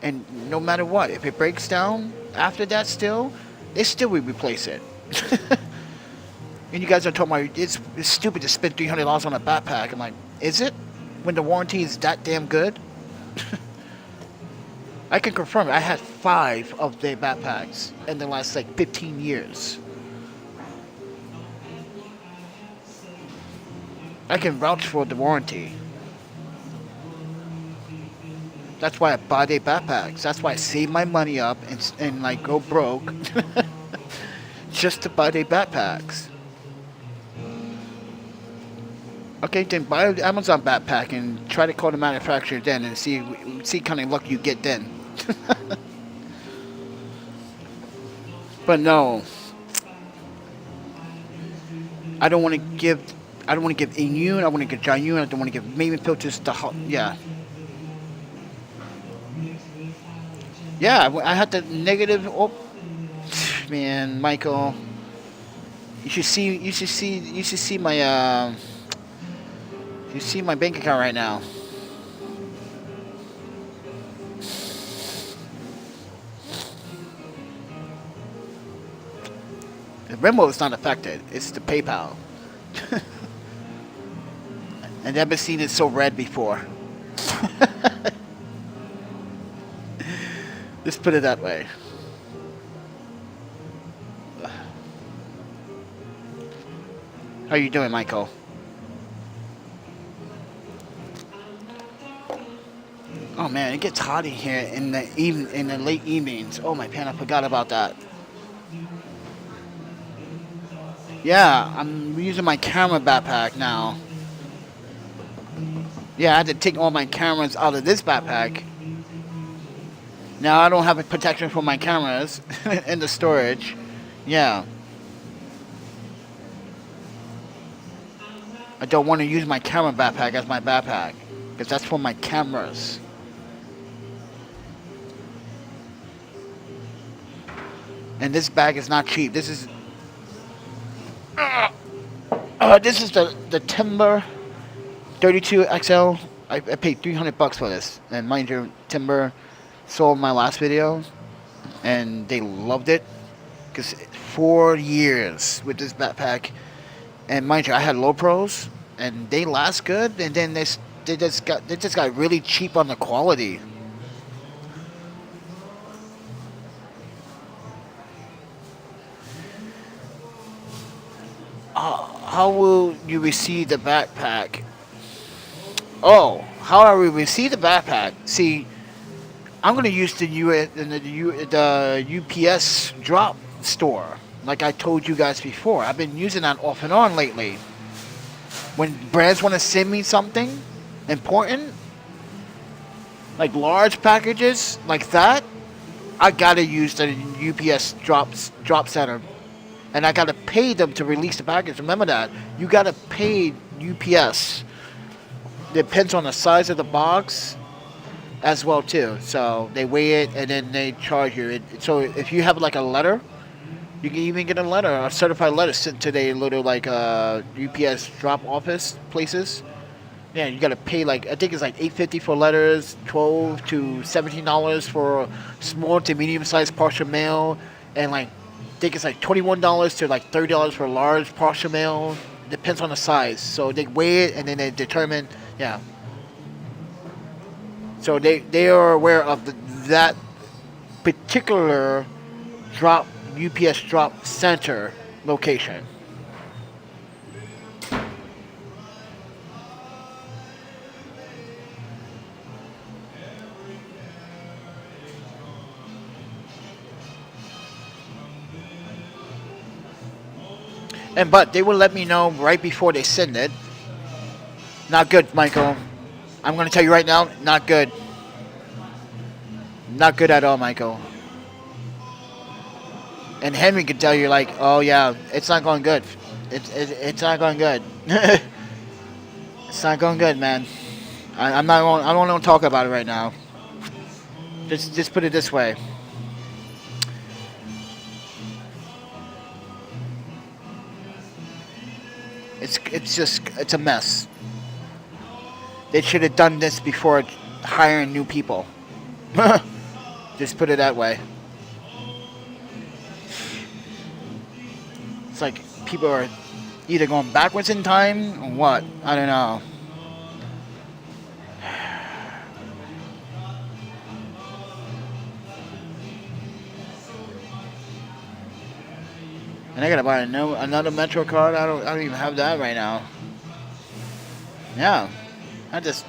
And no matter what, if it breaks down after that, they still will replace it. And you guys are talking about it's stupid to spend $300 on a backpack. I'm like, is it? When the warranty is that damn good? I can confirm it. I had 5 of their backpacks in the last like 15 years. I can vouch for the warranty. That's why I buy their backpacks. That's why I save my money up and like go broke just to buy their backpacks. Okay, then buy an Amazon backpack and try to call the manufacturer then and see kind of luck you get then. But no, I don't want to give Immune. I want to give Jayun. I don't want to give Maven filters to yeah. Yeah, I had the negative. Oh, man, Michael, you should see my you see my bank account right now. The Venmo is not affected. It's the PayPal. And I've never seen it so red before. Let's put it that way. How you doing, Michael? Oh man, it gets hot in here in the late evenings. Oh my pan, I forgot about that. Yeah, I'm using my camera backpack now. Yeah, I had to take all my cameras out of this backpack. Now I don't have a protection for my cameras in the storage. Yeah. I don't want to use my camera backpack as my backpack, because that's for my cameras. And this bag is not cheap. This is the Timber 32 XL. I paid $300 for this, and mind you, Timber sold my last video, and they loved it, because 4 years with this backpack, and mind you, I had low pros, and they last good, and then they just got really cheap on the quality. How will you receive the backpack? Oh, how I will receive the backpack? See, I'm gonna use the UPS drop store, like I told you guys before. I've been using that off and on lately. When brands want to send me something important, like large packages like that, I gotta use the UPS drop center. And I gotta pay them to release the package. Remember that. You gotta pay UPS. Depends on the size of the box as well too. So they weigh it and then they charge you. So if you have like a letter, you can even get a letter, a certified letter sent to the little like UPS drop office places. Yeah, you gotta pay like, I think it's like $8.50 for letters, $12 to $17 for small to medium sized partial mail, and like I think it's like $21 to like $30 for large partial mail. Depends on the size. So they weigh it and then they determine. Yeah. So they are aware of that particular UPS drop center location. But they will let me know right before they send it. Not good, Michael. I'm going to tell you right now, not good. Not good at all, Michael. And Henry can tell you like, oh yeah, it's not going good. It's not going good. It's not going good, man. I don't want to talk about it right now. Just put it this way. It's a mess. They should have done this before hiring new people. Just put it that way. It's like people are either going backwards in time or what. I don't know. And I gotta buy another Metro card. I don't even have that right now. Yeah, I just.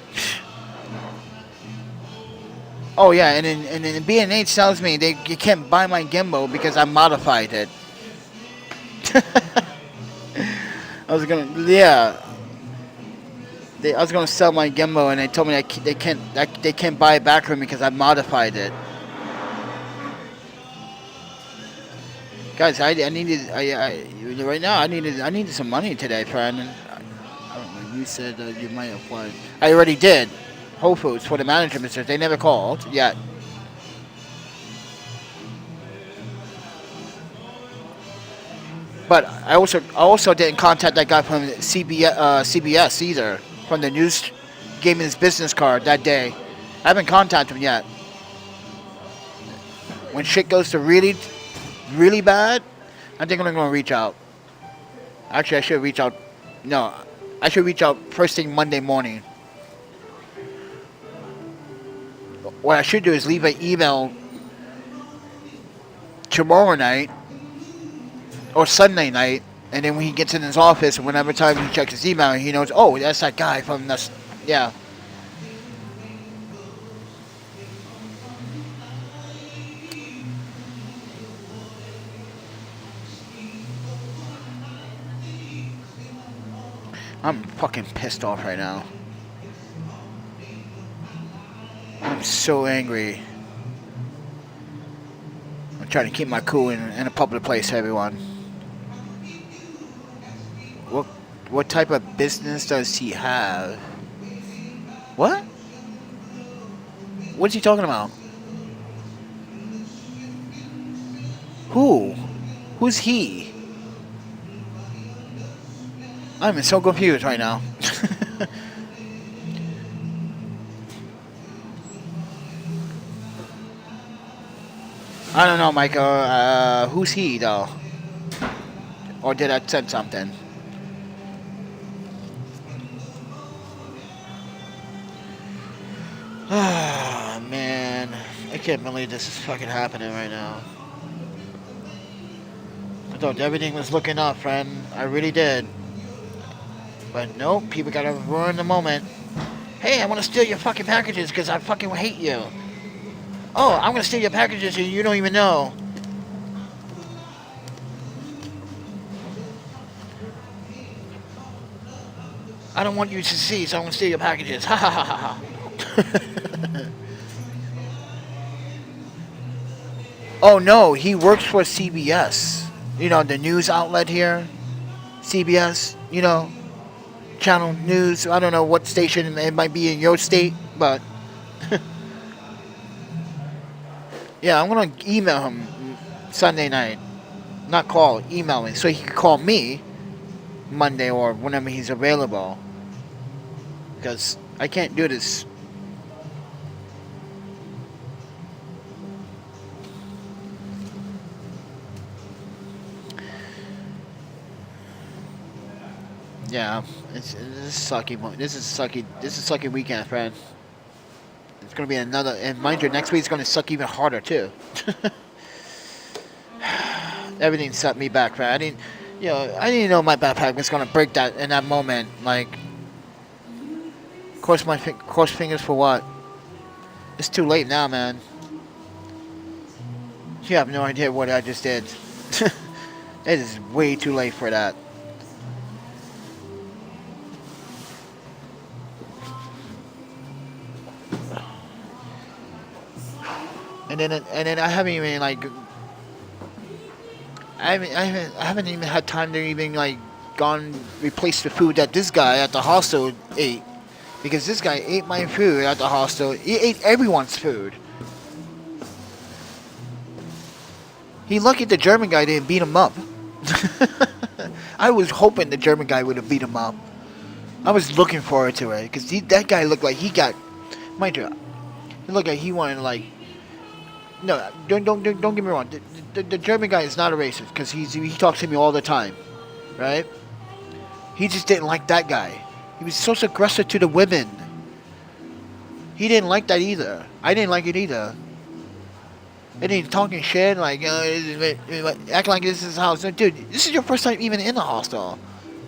Oh yeah, and then B&H tells me you can't buy my gimbal because I modified it. I was gonna I was gonna sell my gimbal and they told me they can't buy it back from me because I modified it. Guys, I needed right now. I needed some money today, friend. And I don't know. You said you might apply. I already did. Whole Foods for the management business. They never called yet. But I also didn't contact that guy from CBS either. From the news, gave me his business card that day. I haven't contacted him yet. When shit goes to really bad, I think I'm gonna reach out. Actually, I should reach out. No, I should reach out first thing Monday morning. What I should do is leave an email tomorrow night or Sunday night, and then when he gets in his office, whenever time he checks his email, he knows, oh, that's that guy from this. Yeah. I'm fucking pissed off right now. I'm so angry. I'm trying to keep my cool in a public place, everyone. What type of business does he have? What? What's he talking about? Who? Who's he? I'm so confused right now. I don't know, Michael. Who's he, though? Or did I send something? Ah, man. I can't believe this is fucking happening right now. I thought everything was looking up, friend. I really did. But nope, people gotta ruin the moment. Hey, I wanna steal your fucking packages because I fucking hate you. Oh, I'm gonna steal your packages and you don't even know. I don't want you to see, so I'm gonna steal your packages. Ha ha ha ha ha. Oh no, he works for CBS. You know, the news outlet here. CBS, you know, channel news. I don't know what station it might be in your state, but yeah, I'm gonna email him Sunday night. Not call, email me so he can call me Monday or whenever he's available. Because I can't do this. Yeah, this is sucky. This is sucky weekend, friend. It's gonna be another, and mind you, next week's gonna suck even harder too. Everything set me back, friend. I didn't know my backpack was gonna break that in that moment. Like, cross fingers for what? It's too late now, man. You have no idea what I just did. It is way too late for that. And then I haven't even like I haven't even had time to even like replace the food that this guy at the hostel ate, because this guy ate my food at the hostel. He ate everyone's food. He lucky the German guy didn't beat him up. I was hoping the German guy would have beat him up. I was looking forward to it because that guy looked like he got, mind you, he looked like he wanted to like No, don't get me wrong. The German guy is not a racist because he talks to me all the time, right? He just didn't like that guy. He was so aggressive to the women. He didn't like that either. I didn't like it either. And then talking shit like acting like this is his house. Like, dude, this is your first time even in the hostel.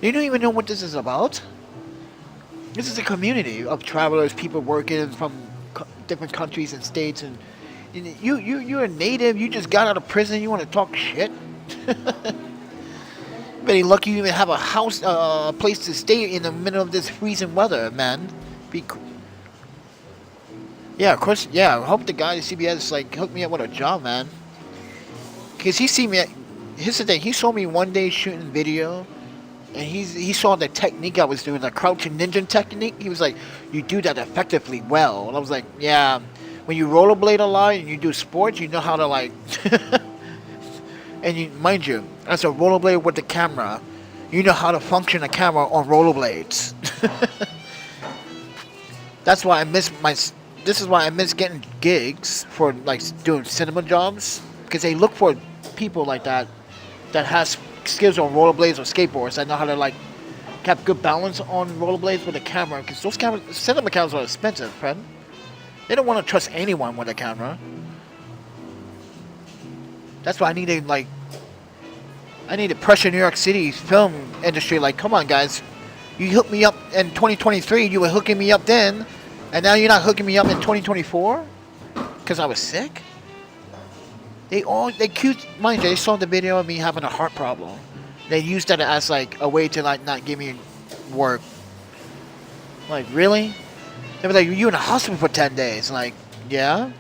You don't even know what this is about. This is a community of travelers, people working from different countries and states, and you're a native. You just got out of prison. You want to talk shit? Very lucky you even have a house, a place to stay in the middle of this freezing weather, man. Yeah, of course. Yeah, I hope the guy at CBS like hooked me up with a job, man. Cause he see me. Here's the thing. He saw me one day shooting video, and he saw the technique I was doing, the crouching ninja technique. He was like, "You do that effectively well." And I was like, "Yeah." When you rollerblade a lot and you do sports, you know how to like. And you, mind you, as a rollerblade with the camera, you know how to function a camera on rollerblades. That's why I miss my. This is why I miss getting gigs for like doing cinema jobs, because they look for people like that has skills on rollerblades or skateboards that know how to like have good balance on rollerblades with a camera. Because those cinema cameras are expensive, friend. They don't want to trust anyone with a camera. That's why I need to pressure New York City film industry. Like, come on, guys, you hooked me up in 2023. You were hooking me up then, and now you're not hooking me up in 2024 because I was sick. They accused, mind you, they saw the video of me having a heart problem. They used that as like a way to like not give me work. Like, really? They were like, you in the hospital for 10 days. Like, yeah.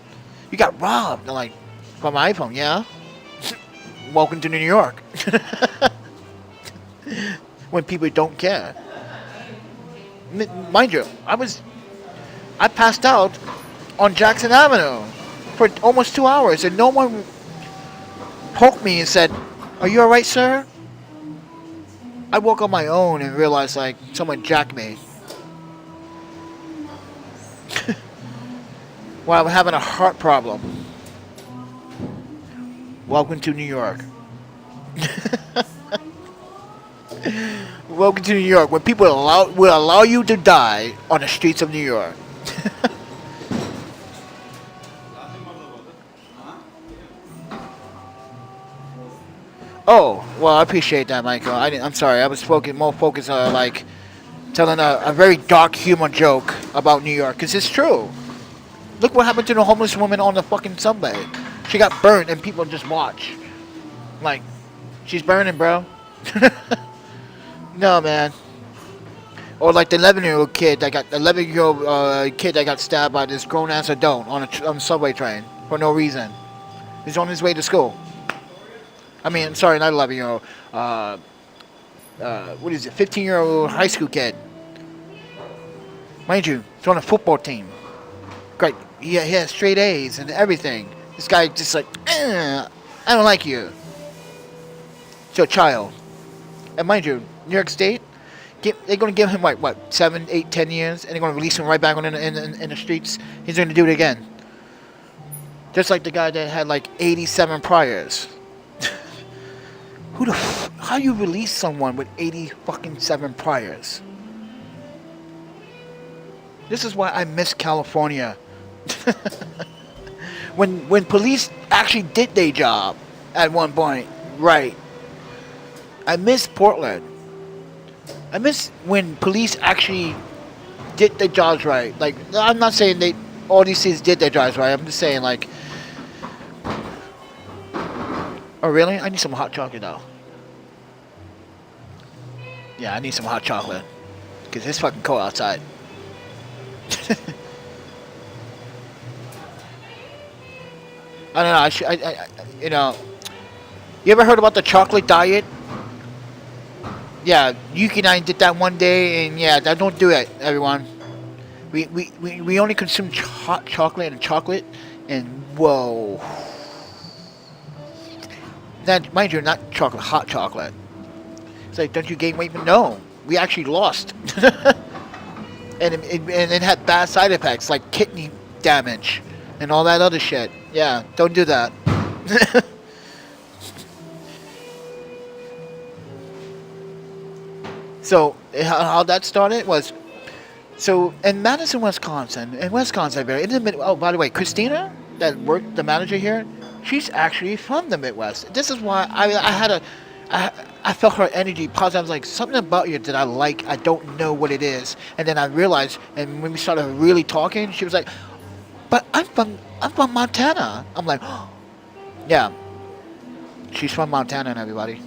You got robbed. They're like, from my iPhone, yeah. Welcome to New York. When people don't care. Mind you, I passed out on Jackson Avenue for almost 2 hours, and no one poked me and said, "Are you alright, sir?" I woke on my own and realized like someone jacked me. While I'm having a heart problem. Welcome to New York. Welcome to New York, where people will allow you to die on the streets of New York. Oh, well, I appreciate that, Michael. I'm sorry. I was more focused on like telling a very dark humor joke about New York, because it's true. Look what happened to the homeless woman on the fucking subway. She got burnt and people just watch. Like, she's burning, bro. No, man. Or like the 11-year-old kid that got stabbed by this grown-ass adult on a subway train for no reason. He's on his way to school. I mean, sorry, not 11-year-old. What is it? 15-year-old high school kid. Mind you, he's on a football team. Great. He has straight A's and everything. This guy just like, I don't like you. It's your child. And mind you, New York State, they're going to give him what, 7, 8, 10 years, and they're going to release him right back in the streets. He's going to do it again. Just like the guy that had like 87 priors. How you release someone with 80 fucking 7 priors? This is why I miss California. When police actually did their job at one point, right? I miss Portland. I miss when police actually did their jobs right. Like, I'm not saying all these cities did their jobs right. I'm just saying like, oh really? I need some hot chocolate though. Yeah, I need some hot chocolate because it's fucking cold outside. I don't know. You ever heard about the chocolate diet? Yeah, Yuki and I did that one day, and yeah, don't do it, everyone. We only consume hot chocolate, and whoa. That, mind you, not chocolate, hot chocolate. It's like, don't you gain weight? No, we actually lost. And it had bad side effects like kidney damage and all that other shit. Yeah, don't do that. So how that started was so in Madison, Wisconsin, in the mid. Oh, by the way, Christina, that worked the manager here, she's actually from the Midwest. This is why I had a I, I felt her energy positive. I was like, something about you that I like. I don't know what it is. And then I realized, and when we started really talking, she was like, "But I'm from Montana." I'm like, "Yeah, she's from Montana, and everybody."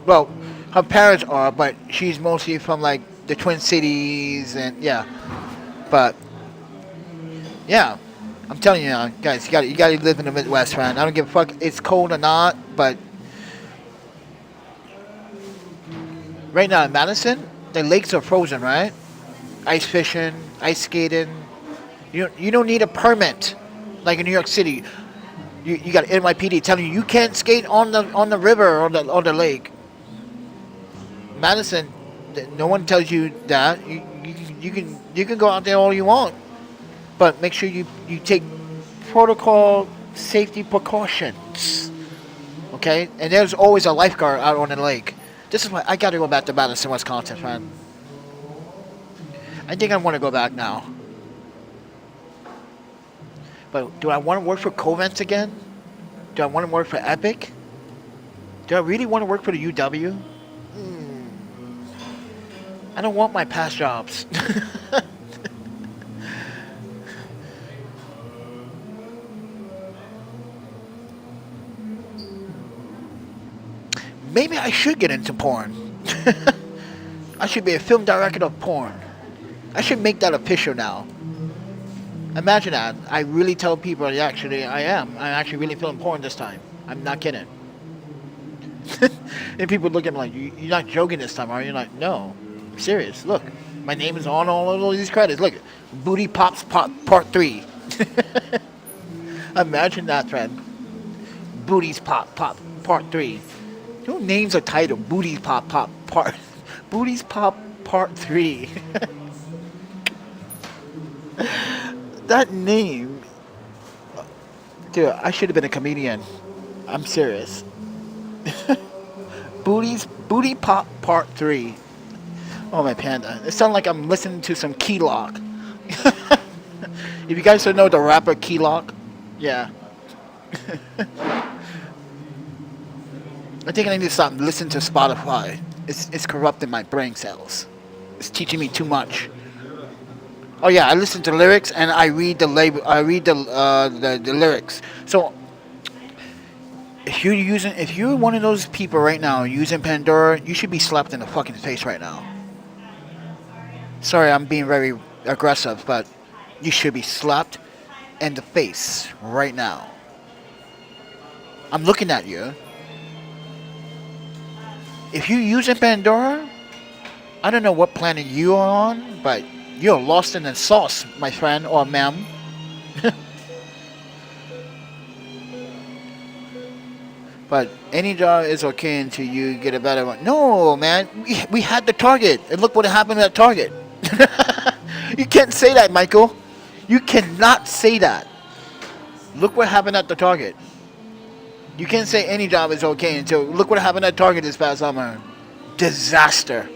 Well, her parents are, but she's mostly from like the Twin Cities, and yeah. But yeah, I'm telling you now, guys, you gotta live in the Midwest, man. I don't give a fuck. It's cold or not, but right now in Madison, the lakes are frozen, right? Ice fishing, ice skating. You don't need a permit like in New York City. You got NYPD telling you can't skate on the river or the lake. Madison, no one tells you that. You can go out there all you want, but make sure you take protocol safety precautions. Okay, and there's always a lifeguard out on the lake. This is why I got to go back to Madison, Wisconsin, man. I think I want to go back now. But do I want to work for Covents again? Do I want to work for Epic? Do I really want to work for the UW? I don't want my past jobs. Maybe I should get into porn. I should be a film director of porn. I should make that official now. Imagine that. I really tell people, actually, I am. I'm actually really feeling porn this time. I'm not kidding. And people look at me like, you're not joking this time, are you? Like, no. I'm serious. Look, my name is on all of these credits. Look, Booty Pops Part 3. Imagine that, friend. Booties Pop Part 3. Who names a title? Booties Pop Part... Booties Pop Part 3. That name... Dude, I should have been a comedian. I'm serious. Booty Pop Part 3. Oh, my panda. It sounds like I'm listening to some Key Lock. If you guys don't know the rapper Key Lock, yeah. I think I need to stop listening to Spotify. It's corrupting my brain cells. It's teaching me too much. Oh yeah, I listen to lyrics and I read the label. I read the lyrics. So if you're one of those people right now using Pandora, you should be slapped in the fucking face right now. Sorry, I'm being very aggressive, but you should be slapped in the face right now. I'm looking at you. If you're using Pandora, I don't know what planet you are on, but you're lost in the sauce, my friend or ma'am. But any job is okay until you get a better one. No, man, we had the target, and look what happened to that target. You can't say that, Michael. You cannot say that. Look what happened at the target. You can't say any job is okay until look what happened at Target this past summer. Disaster.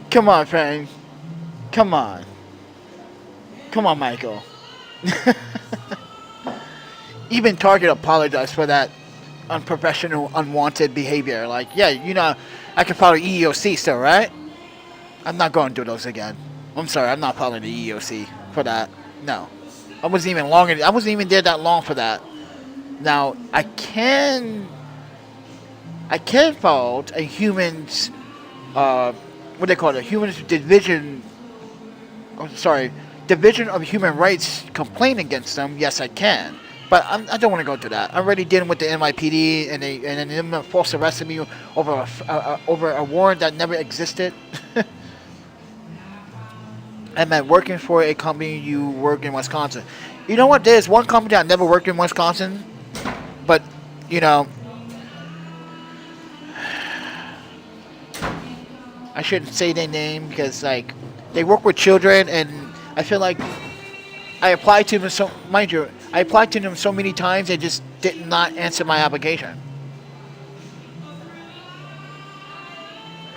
Come on, Frank. Come on. Come on, Michael. Even Target apologized for that unprofessional, unwanted behavior. Like, yeah, I can follow EEOC still, right? I'm not going to do those again. I'm sorry, I'm not following the EEOC for that. No. I wasn't even there that long for that. Now, I can fault a human's, what they call it, human's division, Division of Human Rights complaint against them. Yes, I can. But I don't want to go through that. I'm already dealing with the NYPD, and then false arrested me over a warrant that never existed. I'm at working for a company you work in Wisconsin. You know what? There's one company that never worked in Wisconsin, but I shouldn't say their name because like they work with children, and I feel like I applied to them so, mind you, I applied to them so many times they just did not answer my application.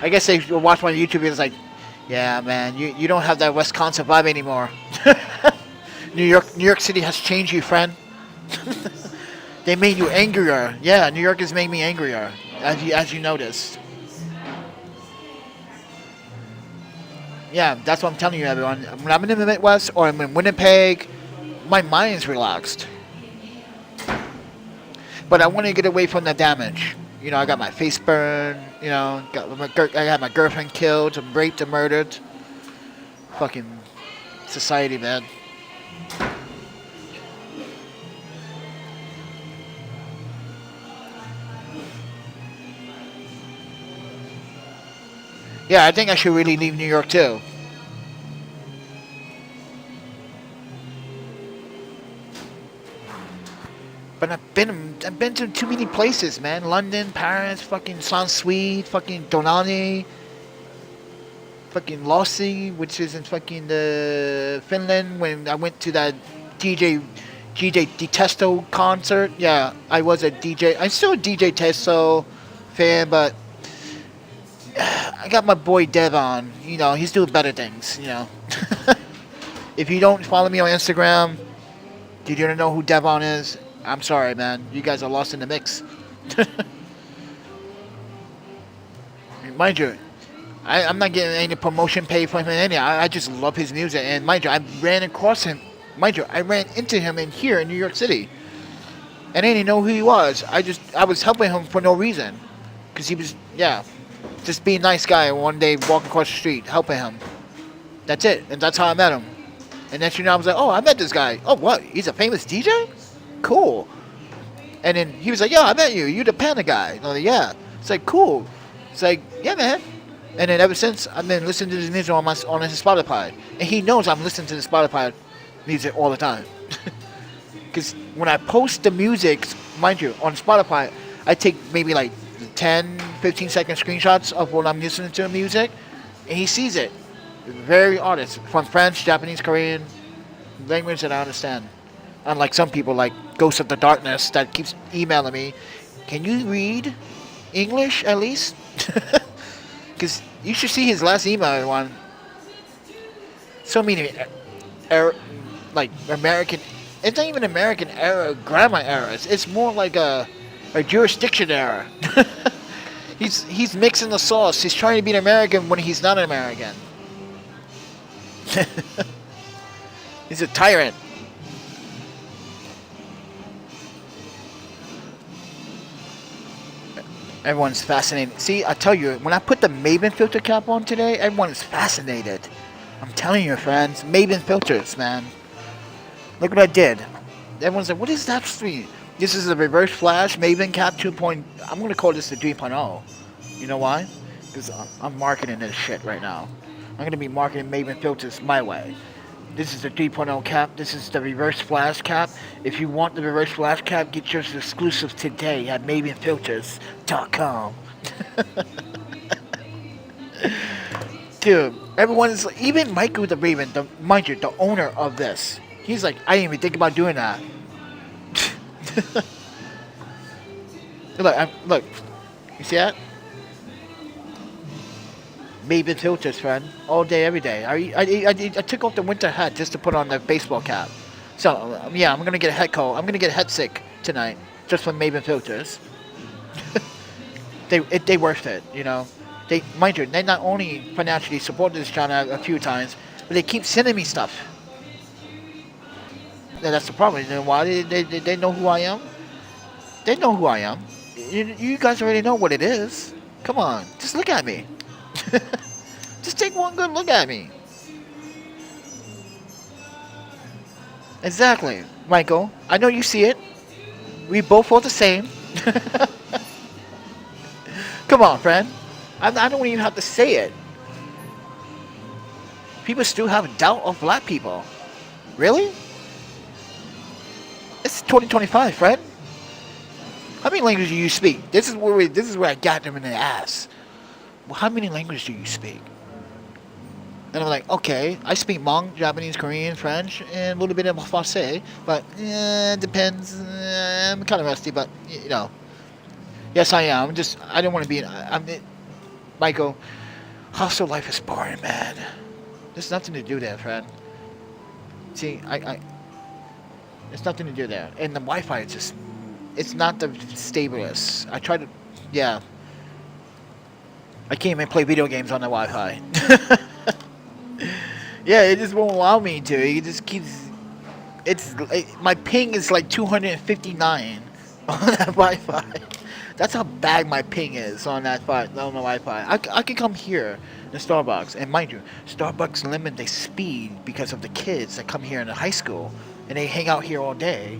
I guess they watch my YouTube videos like, yeah, man, you don't have that Wisconsin vibe anymore. New York City has changed you, friend. They made you angrier. Yeah, New York has made me angrier, as you noticed. Yeah, that's what I'm telling you, everyone. When I'm in the Midwest or I'm in Winnipeg, my mind's relaxed. But I want to get away from the damage. You know, I got my face burned. You know, I got my girlfriend killed, and raped and murdered. Fucking society, man. Yeah, I think I should really leave New York too. But I've been to too many places, man. London, Paris, fucking San Sweet, fucking Donani, fucking Lossi, which is in fucking Finland. When I went to that DJ Detesto concert, yeah, I was a DJ. I'm still a DJ Testo fan, but I got my boy Devon. You know, he's doing better things. You know, if you don't follow me on Instagram, you don't know who Devon is. I'm sorry, man. You guys are lost in the mix. Mind you, I'm not getting any promotion pay from him. I just love his music. And mind you, I ran across him. Mind you, I ran into him here in New York City. And I didn't know who he was. I was helping him for no reason. Because he was, yeah, just being a nice guy. One day, walking across the street, helping him. That's it. And that's how I met him. And then I was like, oh, I met this guy. Oh, what? He's a famous DJ? Cool. And then he was like, yeah, I met you. You the Panda guy. And I'm like, yeah. It's like, cool. It's like, yeah, man. And then ever since, I've been listening to his music on his Spotify. And he knows I'm listening to the Spotify music all the time. Because when I post the music, mind you, on Spotify, I take maybe like 10, 15-second screenshots of what I'm listening to the music. And he sees it. Very honest. From French, Japanese, Korean, language that I understand. Unlike some people like Ghost of the Darkness that keeps emailing me, can you read English at least? Because you should see his last email, everyone. So many, like American, it's not even American era, grammar errors. It's more like a jurisdiction error. He's mixing the sauce. He's trying to be an American when he's not an American. He's a tyrant. Everyone's fascinated. See, I tell you, when I put the Maven filter cap on today, everyone is fascinated. I'm telling you, friends, Maven filters, man. Look what I did. Everyone's like, what is that stream? This is a reverse flash Maven cap 2.0. I'm going to call this the 3.0. You know why? Because I'm marketing this shit right now. I'm going to be marketing Maven filters my way. This is the 3.0 cap. This is the reverse flash cap. If you want the reverse flash cap, get yours exclusive today at MavenFilters.com. Dude, everyone's, even Michael the Raven, mind you, the owner of this, he's like, I didn't even think about doing that. Look, you see that? Maven filters, friend. All day, every day. I took off the winter hat just to put on the baseball cap. So, yeah, I'm going to get a head cold. I'm going to get head sick tonight just from Maven filters. They worth it, you know. Mind you, they not only financially support this channel a few times, but they keep sending me stuff. And that's the problem. You know why? They know who I am. They know who I am. You guys already know what it is. Come on, just look at me. Just take one good look at me. Exactly, Michael. I know you see it. We both are the same. Come on, friend. I don't even have to say it. People still have doubt of black people. Really? It's 2025, friend. How many languages do you speak? This is where I got them in the ass. Well, how many languages do you speak? And I'm like, okay, I speak Hmong, Japanese, Korean, French, and a little bit of Francais, but depends. I'm kind of rusty, but yes, I am. I don't want to be. Michael, hostel life is boring, man. There's nothing to do there, friend. See, there's nothing to do there, and the Wi-Fi is just, it's not the stablest. I try to, yeah. I can't even play video games on the Wi-Fi. Yeah, it just won't allow me to. It just keeps. My ping is like 259 on that Wi-Fi. That's how bad my ping is on on the Wi-Fi. I could come here to Starbucks, and mind you, Starbucks limit the speed because of the kids that come here in the high school, and they hang out here all day.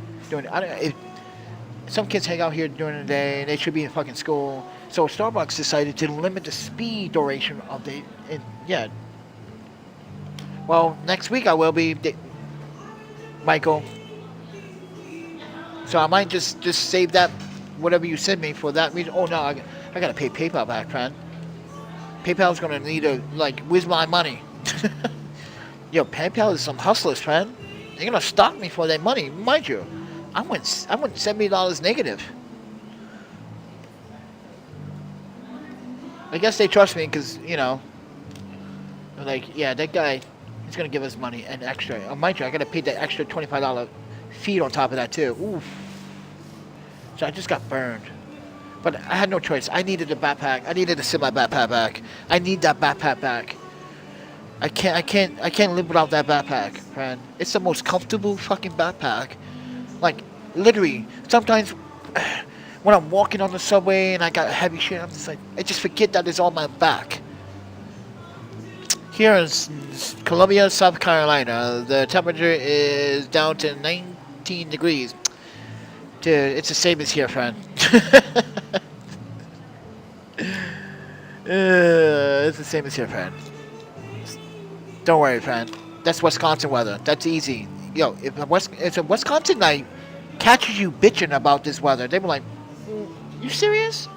Some kids hang out here during the day, and they should be in fucking school. So Starbucks decided to limit the speed duration of the. Yeah. Well, next week I will be, Michael. So I might just save that, whatever you send me for that reason. Oh no, I gotta pay PayPal back, friend. PayPal's gonna need where's my money? Yo, PayPal is some hustlers, friend. They're gonna stalk me for that money, mind you. I went $70 negative. I guess they trust me because like, yeah, that guy, he's gonna give us money and extra. Mind you, I gotta pay that extra $25 fee on top of that too. Oof. So I just got burned. But I had no choice. I needed a backpack. I needed to send my backpack back. I need that backpack back. I can't live without that backpack, friend. It's the most comfortable fucking backpack. Like, literally, sometimes when I'm walking on the subway and I got heavy shit, I'm just like, I just forget that it's on my back. Here in Columbia, South Carolina, the temperature is down to 19 degrees. Dude, it's the same as here, friend. It's the same as here, friend. Don't worry, friend. That's Wisconsin weather. That's easy. Yo, if a Wisconsinite catches you bitching about this weather, they were like, "You serious?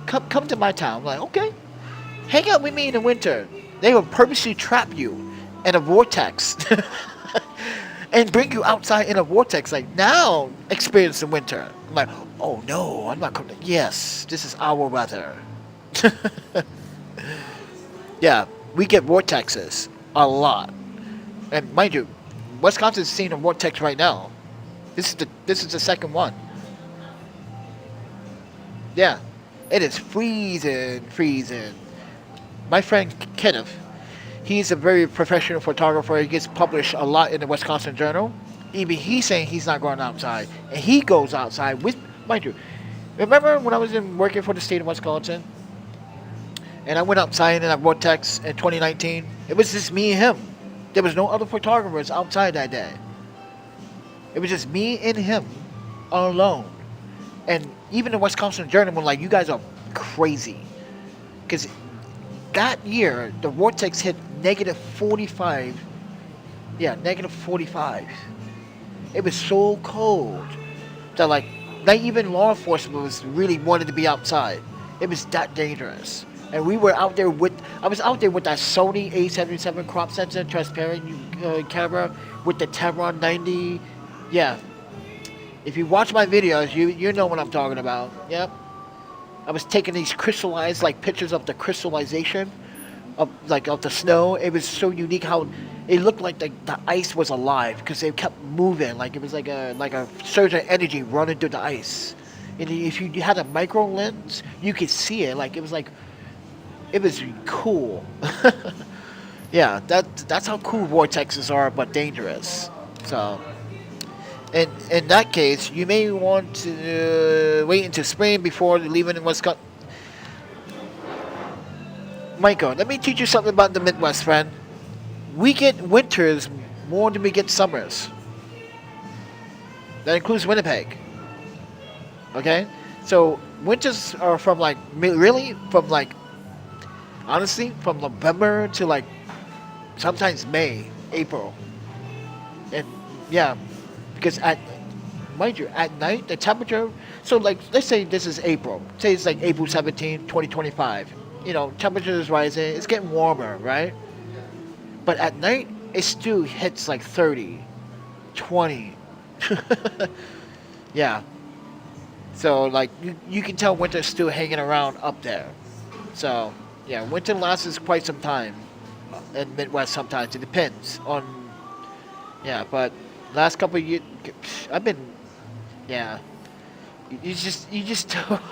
Come to my town." I'm like, okay, hang out with me in the winter. They will purposely trap you in a vortex and bring you outside in a vortex. Like, now experience the winter. I'm like, oh no, I'm not coming. Yes, this is our weather. Yeah, we get vortexes a lot, and mind you, Wisconsin's seeing a vortex right now. This is the second one. Yeah, it is freezing. My friend Kenneth, he's a very professional photographer. He gets published a lot in the Wisconsin Journal. Even he's saying he's not going outside, and he goes outside with, mind you. Remember when I was working for the state of Wisconsin, and I went outside in that vortex in 2019? It was just me and him. There was no other photographers outside that day. It was just me and him, alone. And even the Wisconsin Journal were like, "You guys are crazy," because that year the vortex hit -45. Yeah, -45. It was so cold that not even law enforcement was really wanted to be outside. It was that dangerous. And we were out there I was out there with that Sony A77 crop sensor transparent camera with the Tamron 90. Yeah. If you watch my videos, you know what I'm talking about. Yep. I was taking these crystallized pictures of the crystallization of the snow. It was so unique how it looked like the ice was alive because it kept moving, like it was like a surge of energy running through the ice. And if you had a micro lens, you could see it. It was cool. Yeah, that's how cool vortexes are, but dangerous. So, in that case, you may want to wait until spring before leaving in Wisconsin. Michael, let me teach you something about the Midwest, friend. We get winters more than we get summers. That includes Winnipeg. Okay? So, winters are from honestly, from November to sometimes May, April. And yeah, because mind you, at night, the temperature, so let's say this is April. Say it's April 17, 2025. Temperature is rising, it's getting warmer, right? But at night, it still hits like 30, 20. Yeah. So like you can tell winter's still hanging around up there. So yeah, winter lasts quite some time in Midwest. Sometimes it depends on yeah, but last couple of years I've been yeah. You just don't-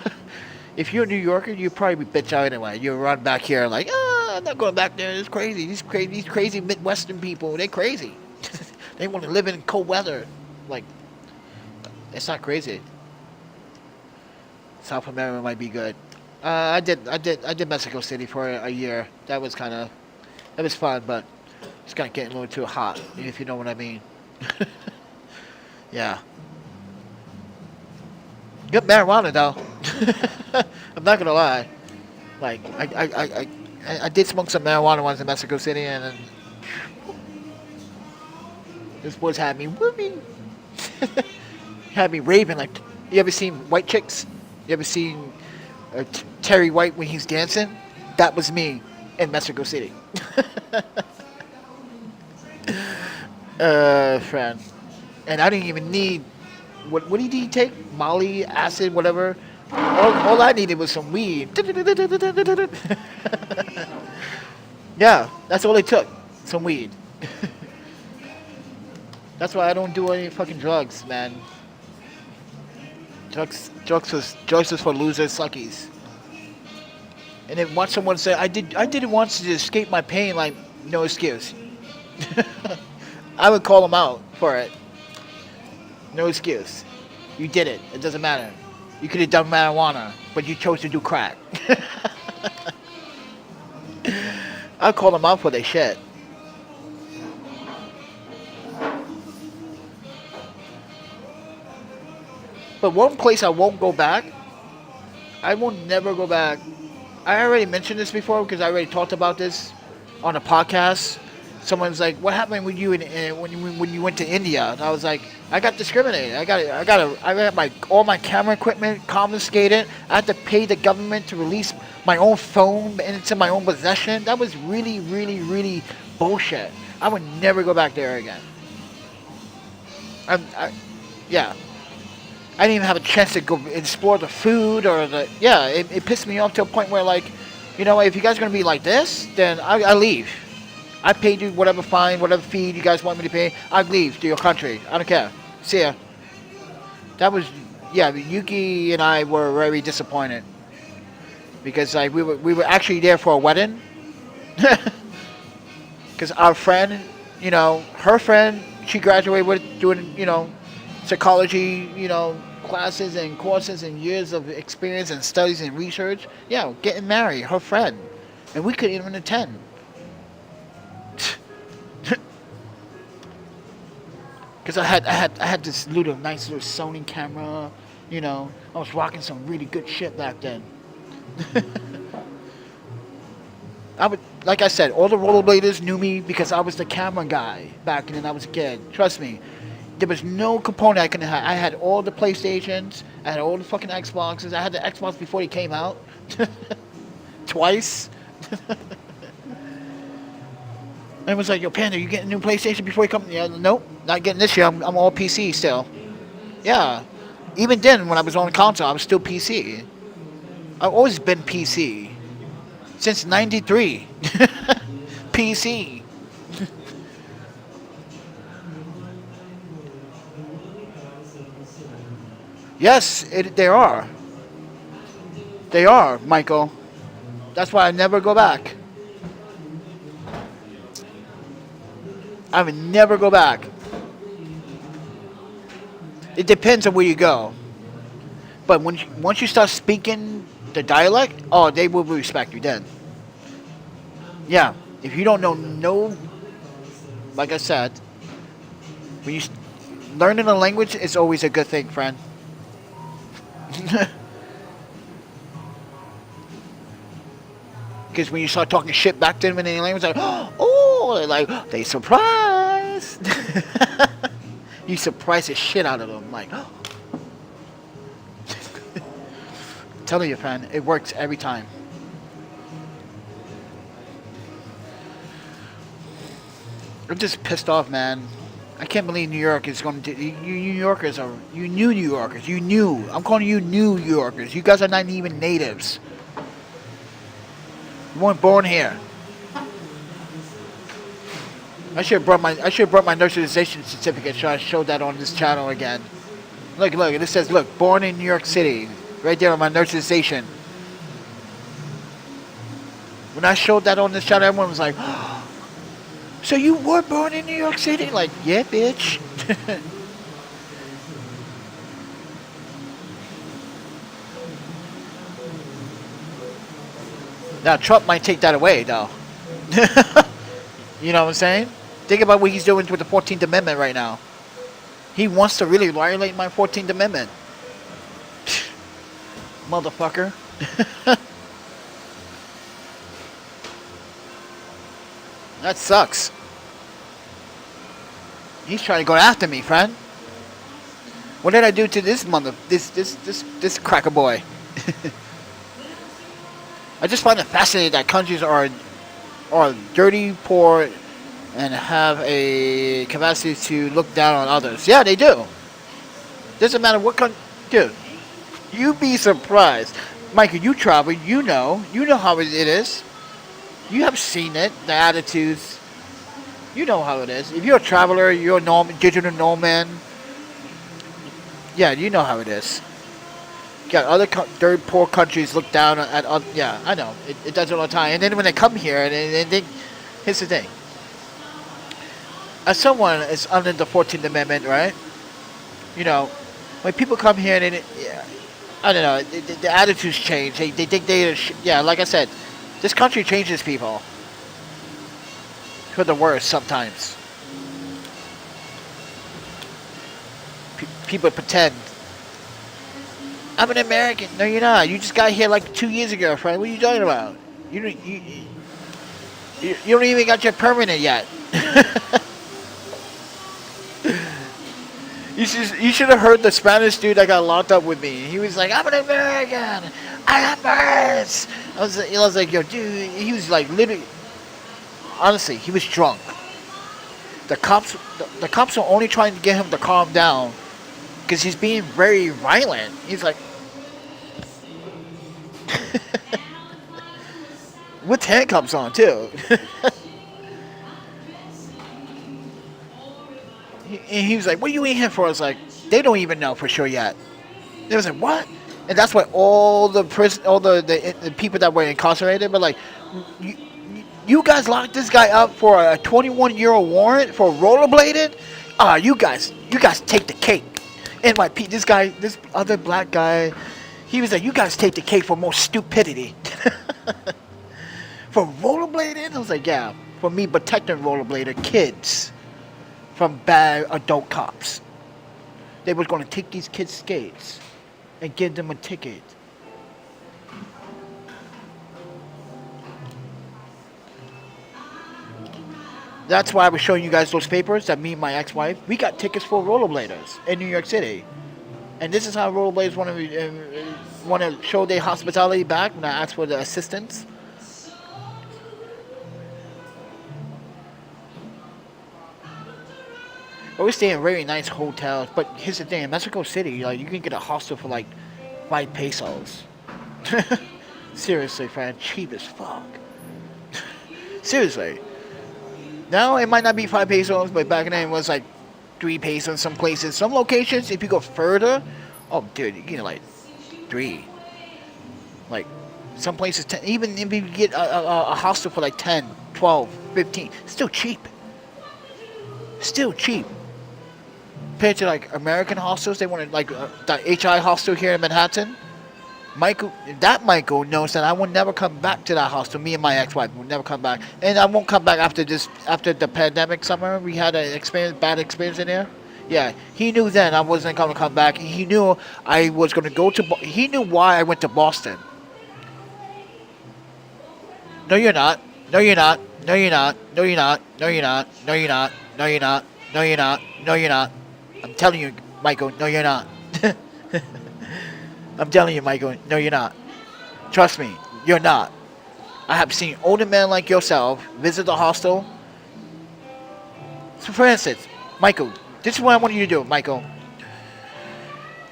if you're a New Yorker, you probably be bitch out anyway. You run back here like I'm not going back there. It's crazy. These crazy Midwestern people. They crazy. They want to live in cold weather. Like it's not crazy. South America might be good. I did Mexico City for a year. That was fun, but it's kind of getting a little too hot, if you know what I mean. Yeah, good marijuana though. I'm not gonna lie. Like I did smoke some marijuana once in Mexico City, and then this boys had me whooping, had me raving. Like, you ever seen White Chicks? You ever seen Terry White when he's dancing? That was me in Mexico City. Friend. And I didn't even need what did he take? Molly, acid, whatever. All I needed was some weed. Yeah, that's all it took. Some weed. That's why I don't do any fucking drugs, man. Drugs was for losers, suckies. And then watch someone say, I did it once to escape my pain, like, no excuse. I would call them out for it. No excuse. You did it. It doesn't matter. You could have done marijuana, but you chose to do crack. I'd call them out for their shit. But one place I won't go back, I will never go back. I already mentioned this before because I already talked about this on a podcast. Someone's like, "What happened with you when you went to India?" And I was like, "I got discriminated. I got all my camera equipment confiscated. I had to pay the government to release my own phone into my own possession. That was really, really, really bullshit. I would never go back there again." Yeah. I didn't even have a chance to go explore the food or the. Yeah, it pissed me off to a point where, like, you know, if you guys are gonna be like this, then I leave. I paid you whatever fine, whatever fee you guys want me to pay. I leave to your country. I don't care. See ya. That was, yeah. Yuki and I were very disappointed because like we were actually there for a wedding. Because our friend, you know, her friend, she graduated with doing, you know, psychology, you know, classes and courses and years of experience and studies and research. Yeah, getting married, her friend, and we couldn't even attend. Because I had this nice little Sony camera, you know. I was rocking some really good shit back then. Like I said, all the rollerbladers knew me because I was the camera guy back then. I was a kid. Trust me. There was no component I couldn't have. I had all the PlayStations. I had all the fucking Xboxes. I had the Xbox before they came out. Twice. And it was like, yo, Panda, you getting a new PlayStation before you come? Yeah, nope, not getting this year. I'm all PC still. Yeah. Even then, when I was on console, I was still PC. I've always been PC. Since 93. PC. Yes, they are. They are, Michael. That's why I never go back. I would never go back. It depends on where you go. But once you start speaking the dialect, oh, they will respect you then. Yeah. If you don't know no, like I said, when you learning a language is always a good thing, friend. Because when you start talking shit back to them in any language, like, oh, like, they surprised. You surprise the shit out of them. Like, oh. I'm telling you, friend, it works every time. I'm just pissed off, man. I can't believe New York is going to. You New Yorkers are. You new New Yorkers. You new. I'm calling you New Yorkers. You guys are not even natives. You weren't born here. I should have brought my naturalization certificate. So I showed that on this channel again. Look, it says, look, born in New York City, right there on my naturalization. When I showed that on this channel, everyone was like, oh, so you were born in New York City? Like, yeah, bitch. Now, Trump might take that away, though. You know what I'm saying? Think about what he's doing with the 14th Amendment right now. He wants to really violate my 14th Amendment. Motherfucker. That sucks. He's trying to go after me, friend. What did I do to this this cracker boy? I just find it fascinating that countries are dirty, poor, and have a capacity to look down on others. Yeah, they do. Doesn't matter what country. Dude, you'd be surprised. Michael, you travel, you know how it is. You have seen it, the attitudes. You know how it is. If you're a traveler, you're a digital nomad. Yeah, you know how it is. Yeah, other dirt poor countries look down at other. Yeah, I know. It does it all the time. And then when they come here, and they, here's the thing. As someone is under the 14th Amendment, right? You know, when people come here and yeah, I don't know, the attitudes change. They think yeah, like I said, this country changes people for the worse sometimes. People pretend. I'm an American. No, you're not. You just got here like 2 years ago, friend. What are you talking about? You don't even got your permanent yet. You should have heard the Spanish dude that got locked up with me. He was like, I'm an American. I have birds. I was like, yo, dude. He was like literally. Honestly, he was drunk. The cops are only trying to get him to calm down because he's being very violent. He's like, with handcuffs on too. He was like, what are you in here for? I was like, they don't even know for sure yet. They was like, what? And that's why all the people that were incarcerated, but like, you guys locked this guy up for a 21-year-old warrant for rollerblading? You guys take the cake. NYP, this other black guy, he was like, you guys take the cake for more stupidity. For rollerblading? I was like, yeah, for me protecting rollerblader kids from bad adult cops. They was going to take these kids' skates and give them a ticket. That's why I was showing you guys those papers that me and my ex-wife, we got tickets for rollerbladers in New York City. And this is how rollerbladers want to show their hospitality back when I ask for the assistance. But we stay in very nice hotels. But here's the thing, in Mexico City, like you can get a hostel for like 5 pesos. Seriously, friend, cheap as fuck. Seriously. Now it might not be 5 pesos, but back then it was like 3 pesos in some places. Some locations, if you go further, oh dude, you get like 3. Like some places 10. Even if you get a hostel for like 10, 12, 15, still cheap. Still cheap. Compared to like American hostels, they wanted like the HI hostel here in Manhattan. Michael knows that I will never come back to that hostel. Me and my ex-wife will never come back, and I won't come back after the pandemic summer. We had a bad experience in there. Yeah, he knew then I wasn't going to come back. He knew I was going to go to. He knew why I went to Boston. No, you're not. No, you're not. No, you're not. No, you're not. No, you're not. No, you're not. No, you're not. No, you're not. No, you're not. I'm telling you, Michael. No, you're not. I'm telling you, Michael, no, you're not. Trust me, you're not. I have seen older men like yourself visit the hostel So for instance, Michael, this is what I want you to do, Michael.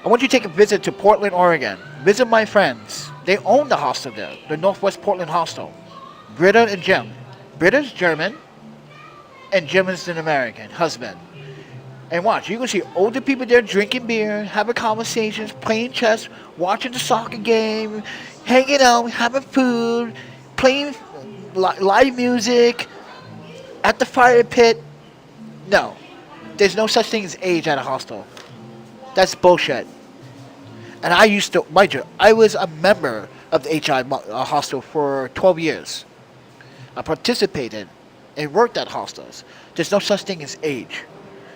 I want you to take a visit to Portland, Oregon. Visit my friends. They own the hostel there, the Northwest Portland Hostel. Britta and Jim. Britta's German, and Jim is an American husband. And watch, you can see older people there drinking beer, having conversations, playing chess, watching the soccer game, hanging out, having food, playing live music at the fire pit. No, there's no such thing as age at a hostel. That's bullshit. And I used to, mind you, I was a member of the HI hostel for 12 years. I participated and worked at hostels. There's no such thing as age.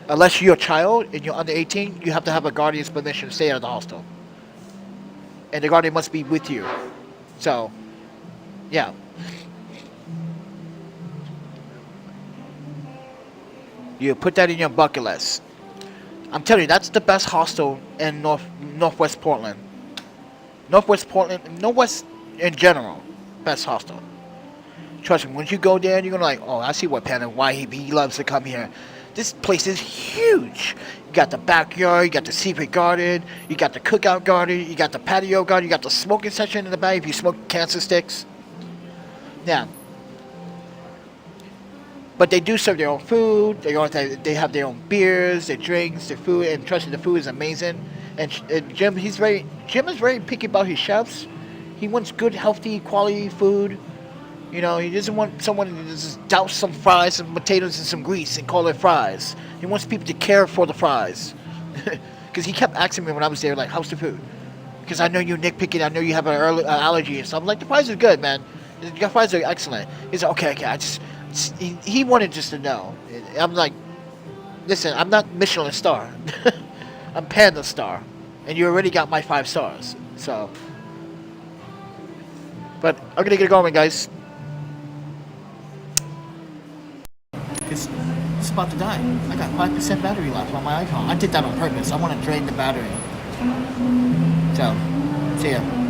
Unless you're a child and you're under 18, you have to have a guardian's permission to stay at the hostel. And the guardian must be with you. So, yeah. You put that in your bucket list. I'm telling you, that's the best hostel in Northwest Portland. Northwest in general, best hostel. Trust me, once you go there, you're gonna like, oh, I see why he loves to come here. This place is huge. You got the backyard, you got the secret garden, you got the cookout garden, you got the patio garden, you got the smoking section in the back if you smoke cancer sticks. Yeah. But they do serve their own food. They have their own beers, their drinks, their food, and trust me, the food is amazing. And Jim is very picky about his chefs. He wants good, healthy, quality food. You know, he doesn't want someone to just douse some fries, some potatoes, and some grease and call it fries. He wants people to care for the fries. Because he kept asking me when I was there, like, how's the food? Because I know you're nitpicking, I know you have an allergy and stuff. I'm like, the fries are good, man. Your fries are excellent. He's like, okay, he wanted just to know. I'm like, listen, I'm not Michelin star. I'm Panda star. And you already got my 5 stars. So. But I'm going to get going, guys. It's about to die. I got 5% battery left on my iPhone. I did that on purpose. I want to drain the battery. So, see ya.